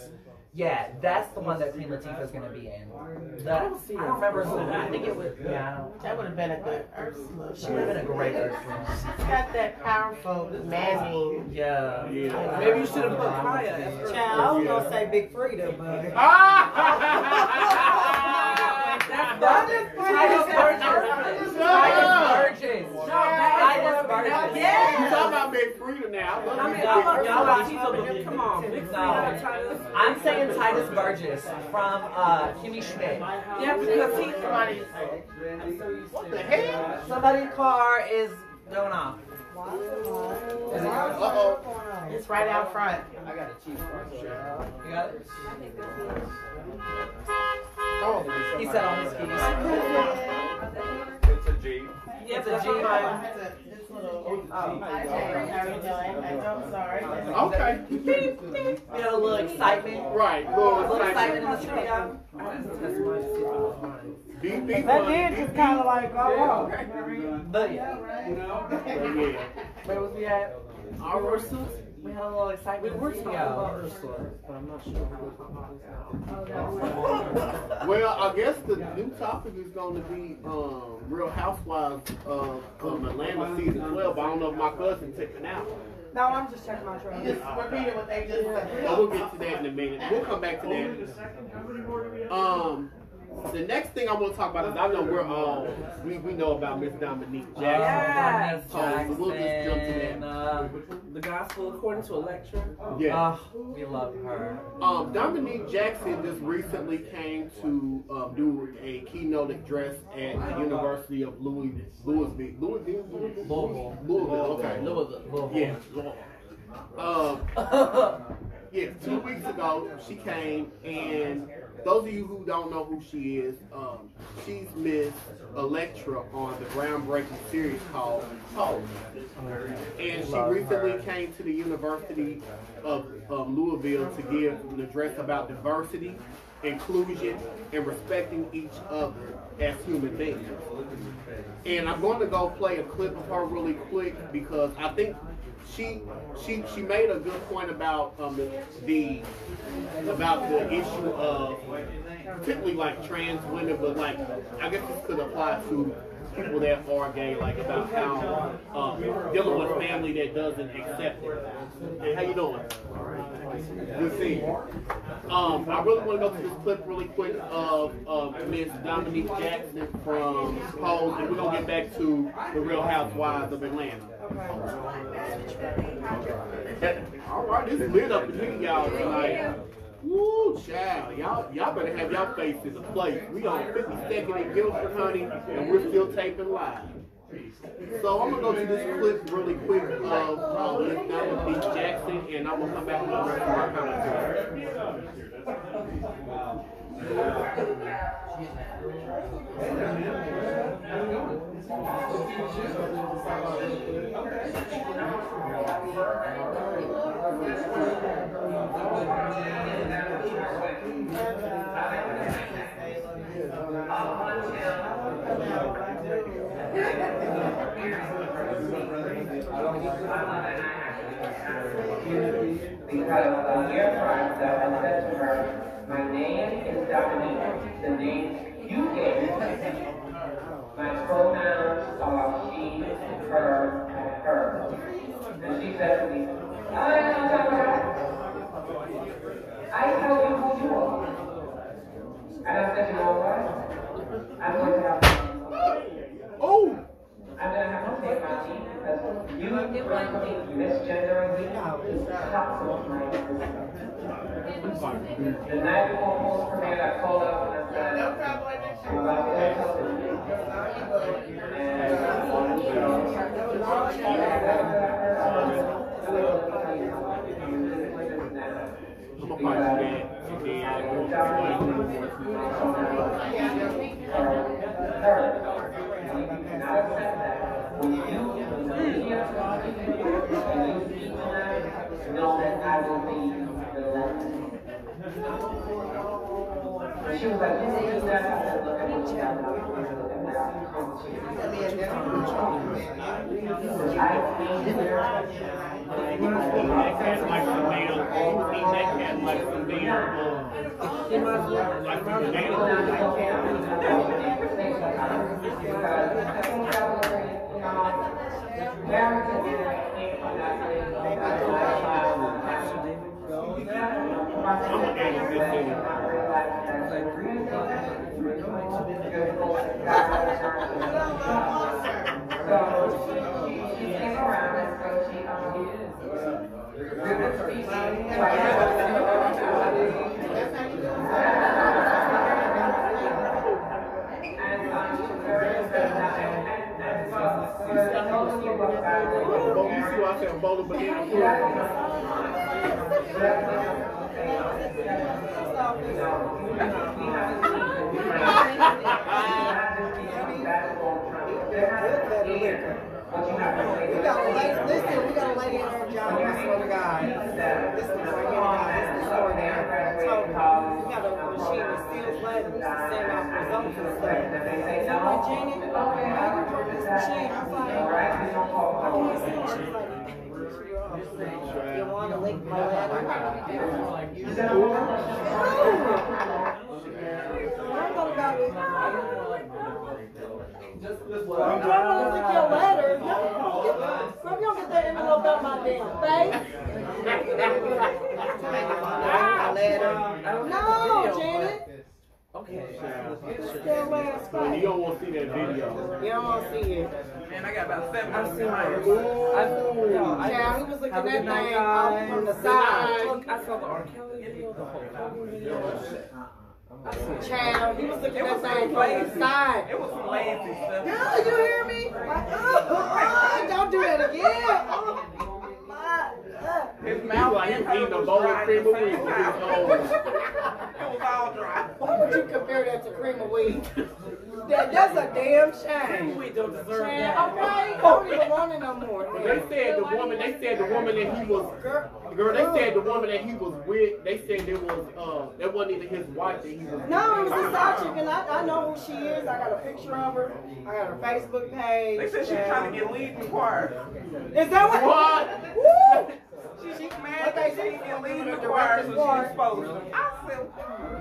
Yeah, that's the one that Queen Latifah is gonna be in. I don't remember. I think it was. Yeah, That would have been a good Ursula. she would have been a great Ursula. She's got that powerful manning. Yeah. Maybe you should have put Khia as her. Child, I was gonna say Big Frida, but Titus Burgess. Yeah. You talking about Big Frida now? Come on, big I'm saying Titus Burgess from Kimmy Schmidt. Yeah, because he's somebody. What the hell? Somebody's car is going off. Uh-oh. It's right out front. I got a cheap car. You got it? Oh, he said on his keys. It's a G. It's a G. I'm sorry. Okay. You know, a little excitement. Right, A little excitement in the studio. that did just kind of like go off. But yeah. Where was we at? Our Ursula? We had a little excitement in the We're talking about studio. Ursula, but I'm not sure who Well, I guess the new topic is going to be Real Housewives of Atlanta season 12. I don't know if my cousin took it out. No, I'm just checking my truck. Just repeat what they just said. So we'll get to that in a minute. We'll come back to that. The next thing I want to talk about is I know we're all we know about Miss Dominque Jackson. Yes, So we'll just jump to that. The Gospel According to Electra. Yeah. We love her. Dominque Jackson just recently came to do a keynote address at the University of Louisville. Okay. Louisville. Yeah. Yeah, 2 weeks ago she came, and those of you who don't know who she is, she's Miss Electra on the groundbreaking series called Tylor. And she recently came to the University of Louisville to give an address about diversity, inclusion, and respecting each other as human beings. And I'm going to go play a clip of her really quick because I think she made a good point about the issue of particularly like trans women, but like I guess this could apply to people that are gay, like about how dealing with family that doesn't accept it. Hey, how you doing? Good seeing you. I really want to go through this clip really quick of Miss Dominque Jackson from Pose, and we're gonna get back to the Real Housewives of Atlanta. All right, it's lit up in here, y'all tonight. Woo, child, y'all better have y'all face in the place. We on 52nd and Guilford, honey, and we're still taping live. So I'm gonna go to this clip really quick of Miss Dominque Jackson, and I'm gonna come back with the rest of our commentary. Because the year prior that I said to her, my name is Dominque, the name you gave. My pronouns are she, her, and her. And she said to me, I tell you who you are. And I said, you know what? I'm going to have to. Oh! I'm going to have to take my leave because you frankly misgendering me tops of my existence. The night before post premiere, I called up and I said, I'm about to say something. And I wanted to know. Know that I will be the last. She was like, you see that? I said, look at what you have now. Listen, we got a lady in our job, I swear to God. This is the story that happened. I told her, we got a machine that steals letters to send out results and stuff. So I'm like, Jenny, how do you work this machine? I was like, you want to link my letter? I'm trying to look your letter. So you don't get that envelope out my damn face. No, Janet. Okay. Still last Well, fight. you don't want to see that video. You don't want to see it. Man, I got about 7 I've seen Child, he was looking at that thing off from the side. I saw the R. Kelly video, the whole video. Child, he was looking at that thing from the side. It was some lazy stuff. Yeah, you hear me? Don't do that again. His mouth like he was eating a bowl of cream of wheat with his own. It was all dry. Why would you compare that to cream of wheat? That's a damn shame. Cream of wheat don't deserve Shame, that. okay? I don't even want it no more. They said the woman that he was, girl, they said the woman that he was with, they said it was, that wasn't even his wife that he was with. No, it was a side chick, and I know who she is. I got a picture of her. I got her Facebook page. They said she's trying to get lead in the choir. Is that what? What? She's mad that she didn't get lead in the choir, so she exposed him. I said,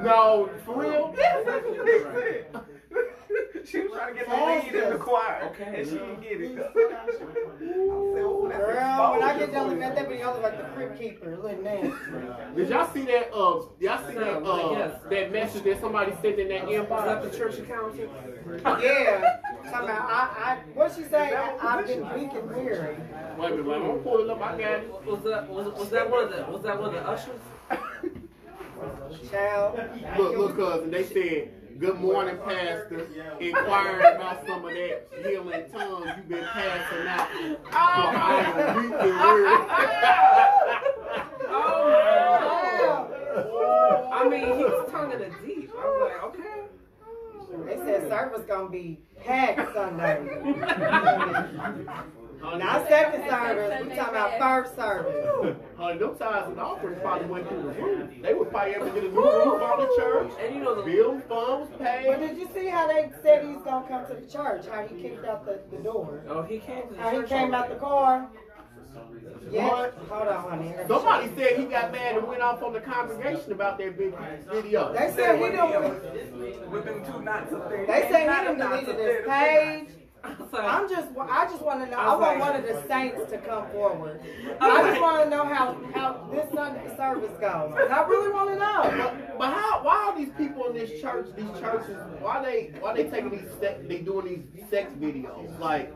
no, for real? yes, that's what they said. She was trying to get the lead in the choir, and she didn't get it. I said, oh, that's Girl, when I exposure get done for looking you. at that video, I look like the crib keeper. Look nasty. Did y'all see that, that message that somebody sent in that inbox? Is that the church accountant? Yeah. Talking about, what she say? I've been weak and weary. Wait a minute, I'm gonna pull it up. I got it. Was that one of the ushers? Child. Look, cousin, they said, good morning, Pastor. Inquiring about some of that healing tongues you've been passing out. I am weak and weary. I mean, he was tonguing it deep. I was like, okay. They said service gonna be packed Sunday. Not second service, we talking about first service. Them tithes and offerings probably went through the roof. They would probably ever get a new roof on the church. And you know the bill funds paid. But did you see how they said he's gonna come to the church? How he kicked out the door? Oh, he came to the How he church. came out the car? Yeah. What? Hold on, honey. Somebody said he got mad and went off on the congregation about that big video. They said he done. With them 2 knots up there. They say he done deleted his page. I just want to know. I want one of the saints to come forward. I just want to know how this Sunday service goes. I really want to know. But why are these people in this church, these churches, why they taking they doing these sex videos? Like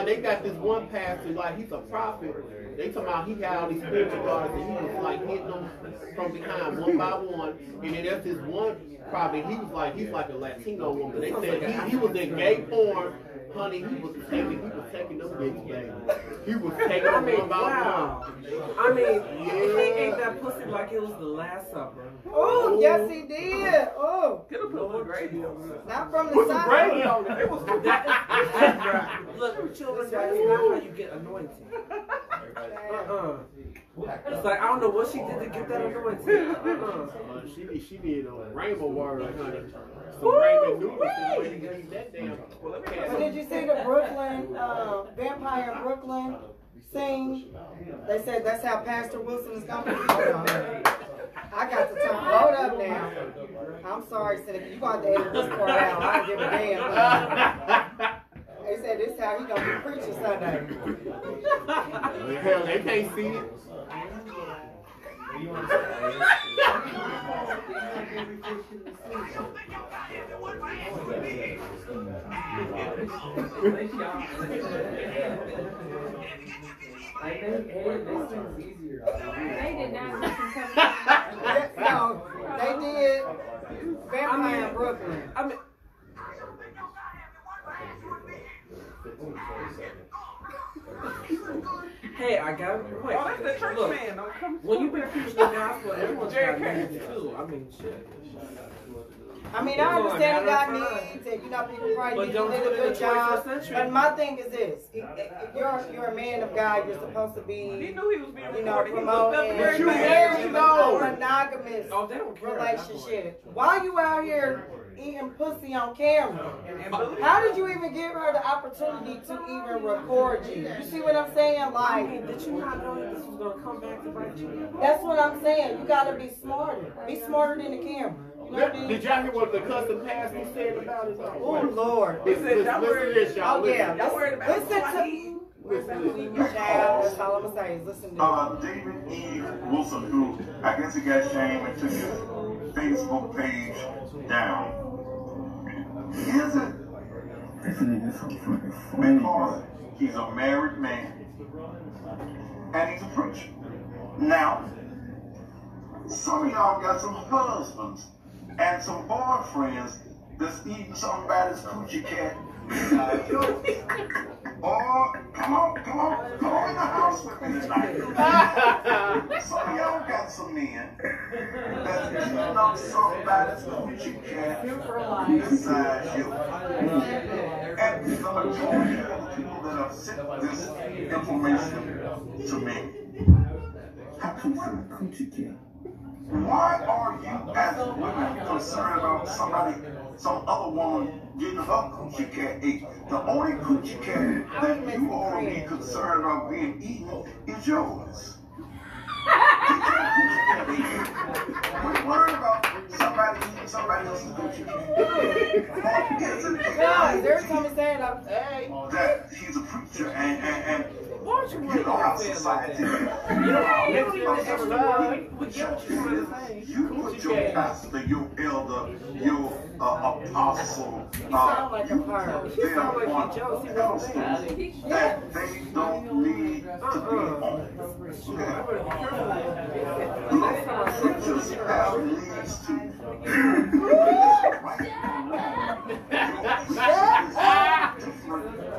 they got this one pastor, like he's a prophet. They talking about he had all these spiritual guards and he was like hitting them from behind one by one. And then there's this one prophet, he's like a Latino woman. They said he was in gay porn. Honey, he was taking them bitches, baby. He was taking them one by one. I mean, he ate that pussy like it was the Last Supper. Oh, yes he did. Oh. Could have put a little gravy on it. Not from the Put side. some gravy on it. It was Look, children, that's not how you get anointed. It's like, I don't know what she did to get that anointing. She did a rainbow word, honey. Some rainbow noodles and way to get that damn. But did you see the Brooklyn, Vampire in Brooklyn scene? They said that's how Pastor Wilson is going to be. I got to turn. Hold up now. I'm sorry, Senica. You got to edit this part out. I don't give a damn. They said this is how he going to be preaching Sunday. Hell, they can't see it. They did not listen to No, they did Vampire in Brooklyn. I mean, hey, I got it. Wait, Oh, that's the church look, man. Don't come when you've been preaching the gospel, everyone's got JK. needs too. I mean, shit. I mean, I understand you got needs, and you know people probably did a good job. But my thing is this: if you're a man of God, you're supposed to be, He knew he was being recorded. promoting monogamous relationship. Why you out here eating pussy on camera? How did you even give her the opportunity to even record you? You see what I'm saying? Like, did you not know that this was gonna come back to bite you? That's what I'm saying. You gotta be smarter. Be smarter than the camera. You know what I mean? Did y'all hear what the Cussing Pastor said about it? Oh Lord. Listen to this, y'all. Oh yeah. Listen. Listen to me. Child, that's all I'm gonna say is listen to me. David E. Wilson, who I guess he got shame and took his Facebook page down. Is it? Because he's a married man and he's a preacher. Now, some of y'all got some husbands and some boyfriends that's eating somebody's coochie cat. Or come on in the house with me tonight. Some of y'all got some men that's eating up somebody's coochie cat beside you. And the majority of the people that have sent this information to me. Why are you as women concerned about some other woman getting her coochie cat ate? The only coochie cat that you ought to be concerned about being eaten is yours. We're worried about somebody eating somebody else's coochie cat. Isn't it every time he's saying that he's a preacher and why don't you you know how society is. You put your pastor, your elder, your apostle, like a pirate. He sound like he jealous. that they don't need to be on. Preachers have needs to.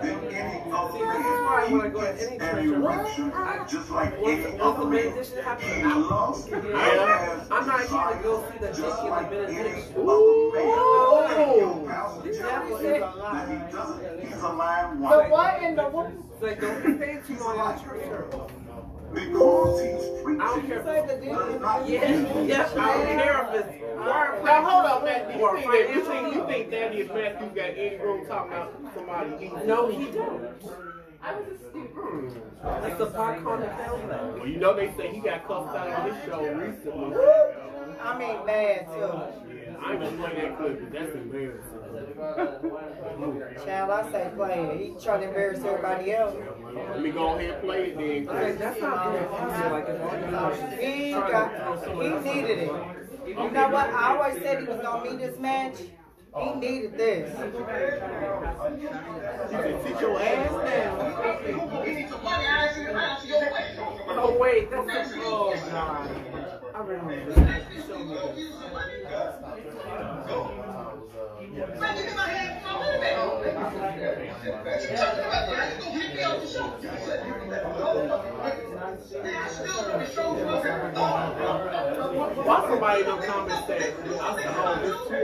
Than any other man. He gets an erection just like any other man. He loves and has desire just like any other man. He's a lying one. But why in the world? Like, don't be saying too long on church. Because he's preaching. I don't care if it's the deal. Yes, I don't care if it's. Now hold on, man. You think Daddy is Matthew got any room talking about somebody eating? No, he don't. I was a stupid. That's the popcorn that found that. Well, you know they say he got cussed out on his show recently. I mean, bad too. Yeah, I ain't gonna play that clip, but that's embarrassing. Child, I say play it. He trying to embarrass everybody else. Let me go ahead and play it then. Okay, that's not good. He needed it. You know what? I always said he was gonna meet this match. He needed this. You can sit your ass down. Oh wait, that's oh god. I remember this. Show me this. Why somebody in the comments said, I saw this two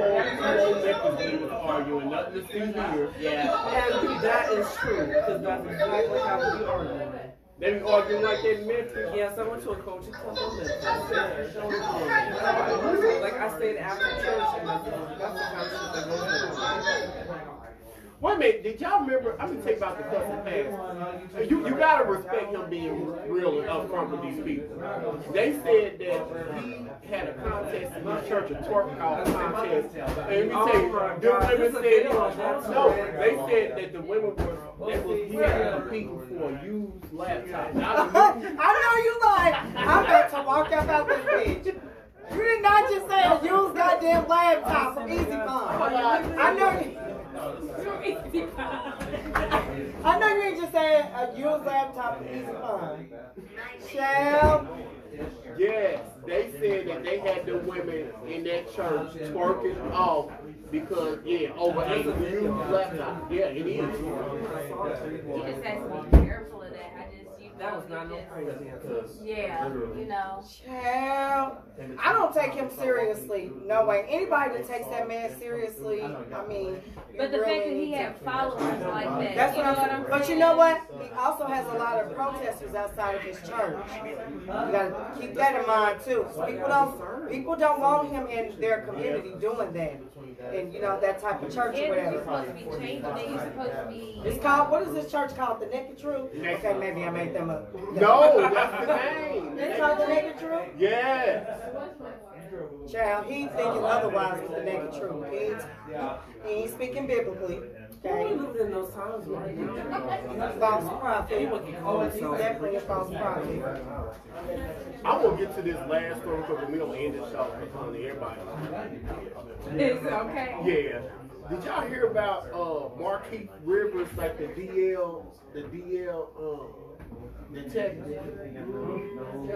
old niggas arguing, nothing to see here. Yeah, and that is true, because that's exactly how we argue. They be arguing like they in Memphis. Yes, I went to a coaching club in Memphis. Like I stayed after church, and that's the kind of shit that goes on. Wait a minute, did y'all remember? I'm gonna tell you about the Cussing Pastor. You gotta respect him being real and upfront with these people. They said that he had a contest in his church, a twerk called contest. And let me tell you, the women said no. They said that the women were he had competing for a used laptop. I know you like. I'm about to walk up out this bitch. You did not just say a used goddamn laptop from Easy Fun. I know you. I know you ain't just saying a used laptop from Easy Fun. Shell. Yes, they said that they had the women in that church twerking off because, over a used laptop. Yeah, it is. You just have to be careful of that. That was not no crazy. Yeah, you know. Child, I don't take him seriously. No way. Anybody that takes that man seriously, I mean. But the fact that he had followers like that. That's what I'm saying. But you know what? He also has a lot of protesters outside of his church. You gotta keep that in mind too. People don't want him in their community doing that. And you know, that type of church or whatever. It's called, what is this church called? The Naked Truth? Okay, maybe I made them up. No, that's the name. It's called the Naked Truth? Yes. Child, he's thinking otherwise with the Naked Truth. He ain't speaking biblically. We lived in those times right now. False prophet. He's definitely a false prophet. I'm gonna get to this last story because we don't end this show because everybody. Is it okay? Yeah. Did y'all hear about Markeith Rivers, like the DL detective?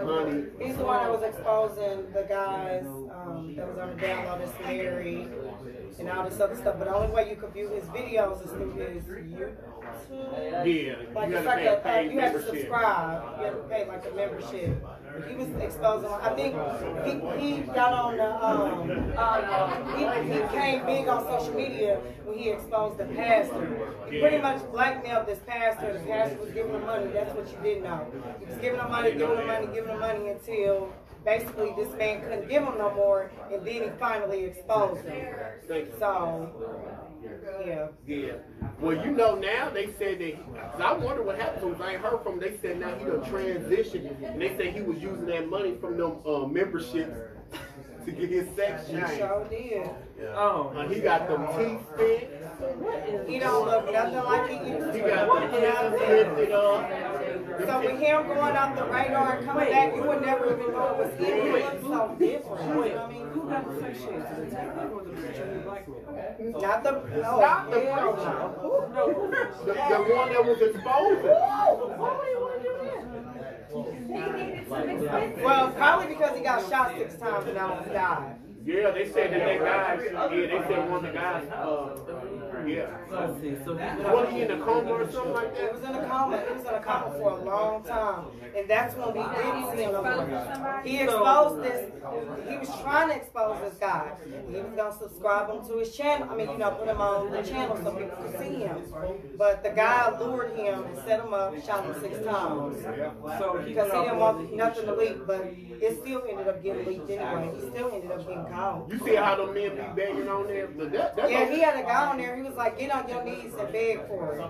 Honey. He's the one that was exposing the guys that was on the download that's married and all this other stuff. But the only way you could view his videos is through his YouTube. Yeah, Like you it's gotta like pay you have to membership. subscribe. You have to pay like a membership. He was exposing. I think he got on the. He became big on social media when he exposed the pastor. He pretty much blackmailed this pastor. The pastor was giving him money. That's what you didn't know. He was giving him money, giving him money until basically this man couldn't give him no more, and then he finally exposed him. So. Yeah. Well, you know now they said that. Cause I wonder what happened. Cause I ain't heard from him. They said now he done transitioned, and they said he was using that money from them memberships to get his sex change. He sure did. Oh. He got them teeth fixed. He don't look nothing like he used to. He got them teeth lifted up. So with him going off the radar and coming back, you would never even know it was him. He looks so different. You know what I mean? Who got the sex change to the teeth? Or the preacher who blackmailed? Not the preacher. The one that was exposing. Well, probably because he got shot 6 times and almost died. Yeah, they said that guy. Yeah, they said one of the guys. Yeah. Was he in a coma or something like that? He was in a coma. He was in a coma for a long time, and that's when we didn't see him no more. He exposed this. He was trying to expose this guy. He was gonna subscribe him to his channel. I mean, you know, put him on the channel so people could see him. But the guy lured him and set him up, shot him 6 times. So because he didn't want nothing to leak, but it still ended up getting leaked anyway. He still ended up getting caught. You see how the men be begging on there? Yeah, he had a guy on there. He was like, get on your knees and beg for it.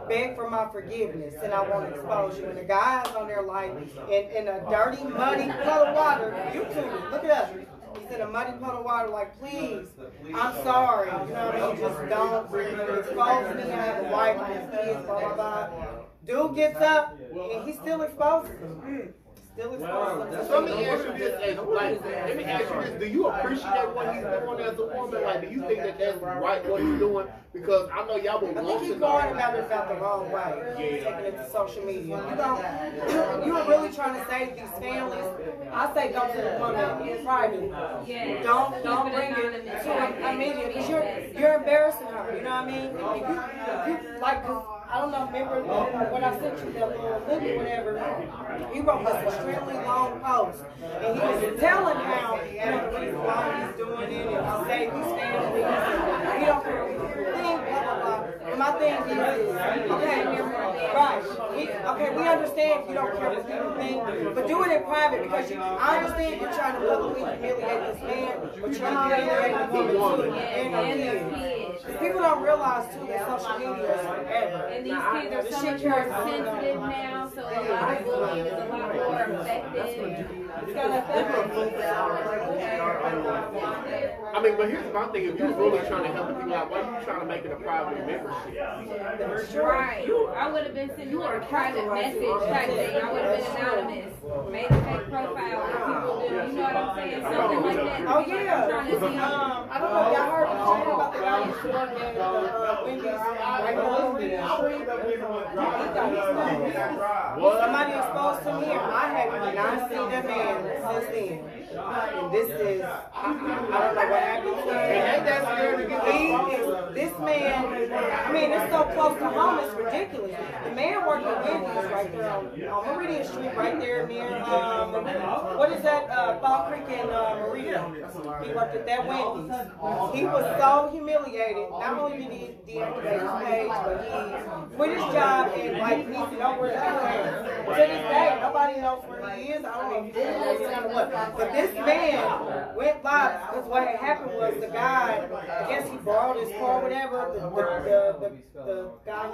Beg for my forgiveness, and I won't expose you. And the guy's on there like in a dirty, muddy puddle of water. YouTube, look it up. He's in a muddy puddle of water like, please, I'm sorry. You know what I mean? Just don't expose me. I have a wife and kids, blah, blah, blah. Dude gets up, and he still exposes them. So let me ask you this, do you appreciate what he's doing as a woman? Like, do you think that that's right what he's doing? Because I know y'all would want to he's going about it the wrong way. Taking it to social media. You're really trying to save these families. I say go to the woman privately. Don't bring it to a media because you're embarrassing her. You know what I mean? If you like. I don't know, remember when I sent you that little link or whatever, he wrote this extremely long post. And he was telling how, you know, the reason why he's doing it and to save these families. And he don't care what you think, blah, blah, blah. And my thing is, okay, right. We understand if you don't care what people think, but do it in private because I understand you're trying to publicly humiliate this man, but you're humiliating the woman too, and the kids. People don't realize too that social media is forever. And these kids are so much more sensitive now, so a lot of bullying is a lot more effective. It's gonna affect I mean, but here's my thing: if you're really trying to help the people out, why are you trying to make it a private membership? Right. I would have been sending a private message type thing. I would have been anonymous. Made a fake profile like people do. You know what I'm saying? Something like that. Oh yeah. I don't know if y'all heard about the guy who's doing the Wendy's. Somebody exposed to me, and I have not seen that man since then. And this is, I don't know what happened to him. This man, I mean, it's so close to home, it's ridiculous. The man worked at Wendy's right there on Meridian Street, right there near, what is that, Fall Creek and Meridian. He worked at that Wendy's. He was so humiliated. Not only did he deactivate his page, but he quit his job and like he's nowhere to go. To this day, nobody knows where he is. I don't know if he's doing what. But this man went by because what had happened was the guy, I guess he borrowed his car or whatever. The guy who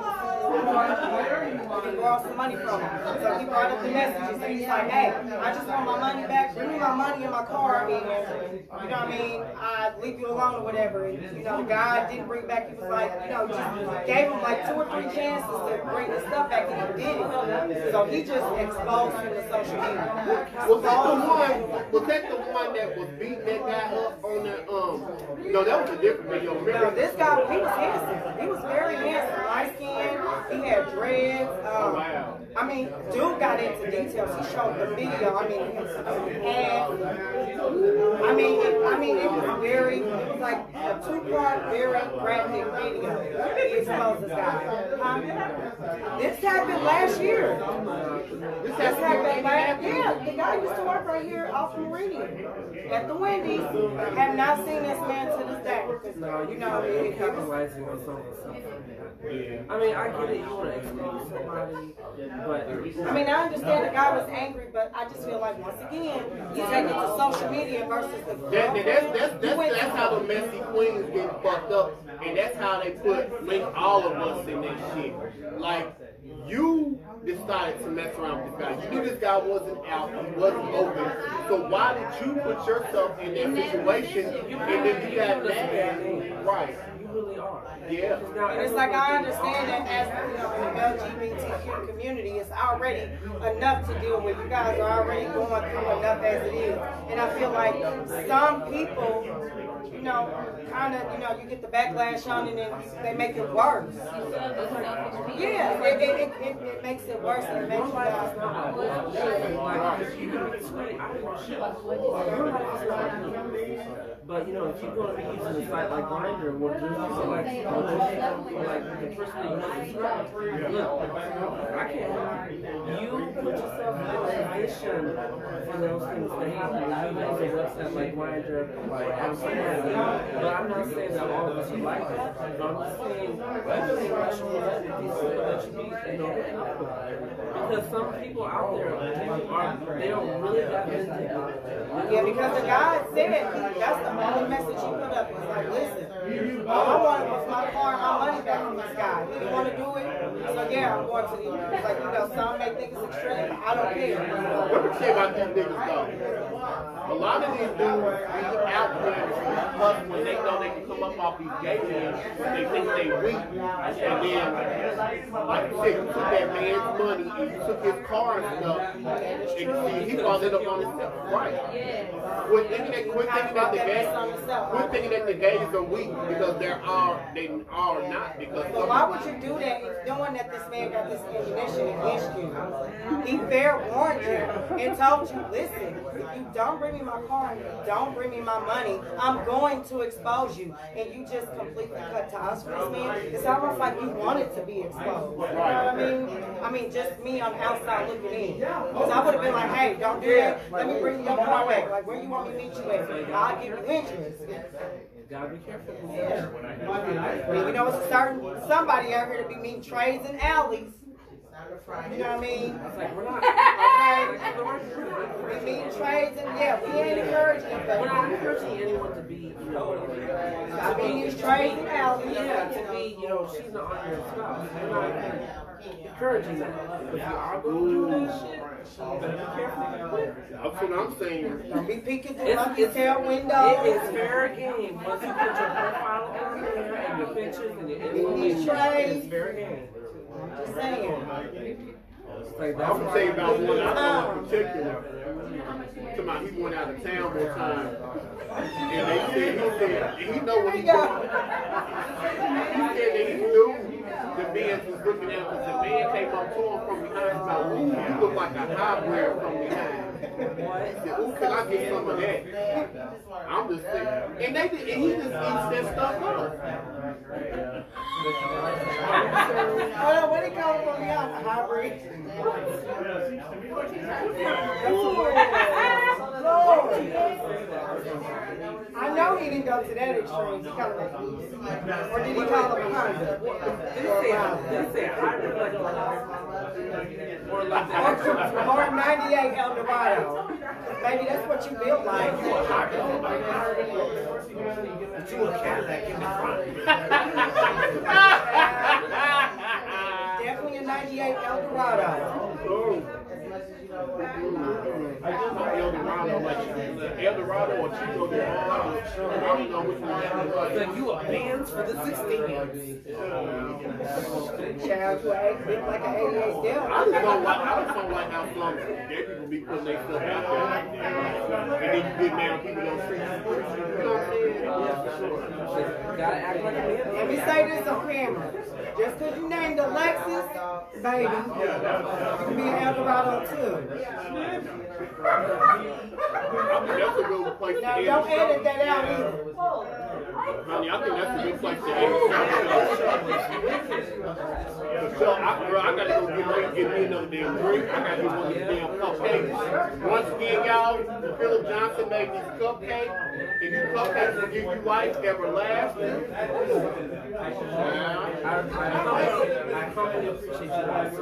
borrowed some money from him. So he brought up the messages and he's like, hey, I just want my money back. Bring me my money in my car. And, you know what know what I mean, I leave you alone or whatever. And, you know, the guy didn't bring back, he was like, you know, just gave him like 2 or 3 chances to bring the stuff back and he did it. So he just exposed him to social media. Was that the one that was beating that guy up on that, no, that was a different video. Remember? No, this guy, he was handsome. He was very handsome, light skinned, he had dreads. Wow. I mean, dude got into details. He showed the video. I mean, it was very, it was like a 2-part, very graphic video. He exposed this guy. This happened last year. This happened last year. Yeah, the guy used to work right here off of Meridian at the Wendy's. Have not seen this man to this day. No, you know, it capitalizing on something. Yeah. I mean, I get it. You want to expose somebody, but I mean, I understand the guy was angry, but I just feel like once again, you take it to social media versus the. That's how the messy queens get fucked up, and that's how they link all of us in that shit. Like, you decided to mess around with this guy. You knew this guy wasn't out, he wasn't open. So why did you put yourself in that situation and then you got mad? Right. You really are. Yeah. And it's like I understand that as the LGBTQ community, it's already enough to deal with. You guys are already going through enough as it is. And I feel like some people, you know, kind of, you know, you get the backlash on it and they make it worse. Yeah, it makes it worse and it makes you guys but you know, if you're going to be using a site like Guyger, what do you say, like the person that you want to subscribe? Look, I can't help you. You put yourself in a position for those things to happen. You use a website like Guyger, like absolutely. But I'm not saying that all of us are like that. I'm just saying everything rational that you be, you know, because some people out there they don't really got vindictive. Yeah, because the guy said that's the only message he put up was like, listen, all I wanted was my car and my money back from this guy. He didn't want to do it, so yeah, I'm going to the. It's like, you know, some may think it's extreme. I don't care. What would you say about these niggas though? A lot of these dudes be out there hustling when they know they can come up off these gay men. They think they weak, and then like you said, you took that man's money and you took his car and stuff, and he brought it up on himself. Right. Quit thinking that the gays are weak because they are not. Because but why would you do that if knowing that this man got this ammunition against you? He fair warned you and told you, listen, if you don't bring me my car and you don't bring me my money, I'm going to expose you. And you just completely cut ties with this man. It's almost like you wanted to be exposed. You know what I mean? I mean, just me on the outside looking in. Because I would have been like, hey, don't do that. Let me bring your car back. Like, where you want me to meet you at? I'll give you interest. Gotta be careful. Yeah. I mean, you know, it's somebody out here to be meeting trades and alleys. You know what I mean? It's like, we're not. Okay? We meet trades and, yeah, we ain't encouraging it. We're not encouraging anyone to be, you know, I mean, these trades and alleys. Yeah, to be, you know, she's not on your spouse. We're not encouraging that. If you are going to do that shit, you better be careful. That's what I'm saying. Don't be peeking through the tail window. It is fair game. Once you put your profile on there and your pictures and your information, it's fair game. Just saying. I'm gonna tell you about one I know in particular. He went out of town one time, and he said he know what he doing. He said that he knew the man was looking at because the man came up to him from behind. About, you look like a hybrid from behind. He said, "Ooh, can I get some of that?" I'm just saying, and he just eats that stuff up. What do you call it from behind? A hybrid. I know he didn't go to that extreme. He called it, or did he call him a Honda? Or 98 Eldorado. Maybe that's what you built like. You a Cadillac in the front. Definitely a 98 Eldorado. Eldorado, Desperado or Chico Desperado. I don't know which one. So you a bands for the 16. Child to an like an 88 devil. I just don't like how some gay people be putting their stuff out there like that. And then you get mad when people don't treat you. You know what I'm saying? Yeah, for sure. Gotta act like a man. Let me say this on camera. Just because you named Alexis, baby, you can be an Eldorado too. That's a good place to Now, end. don't edit that out either. Honey, I think that's a good place to end. So, I gotta go get me another damn drink. I gotta get one of these damn cupcakes. Once again, y'all, Phillip Johnson made these cupcakes, and these cupcakes will give you life everlasting. I humbly appreciate you guys.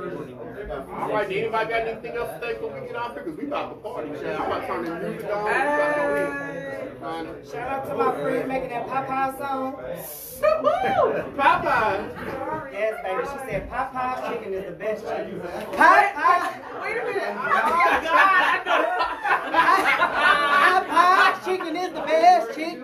All right, anybody got anything else to say before we get off here? Because we about to party, child. I'm about to turn the music on. Shout out to my friend making that Popeye song. Popeye. Yes, baby. She said Popeye's chicken is the best chicken. Popeye. Wait a minute. Oh God. Popeye's chicken is the best chicken.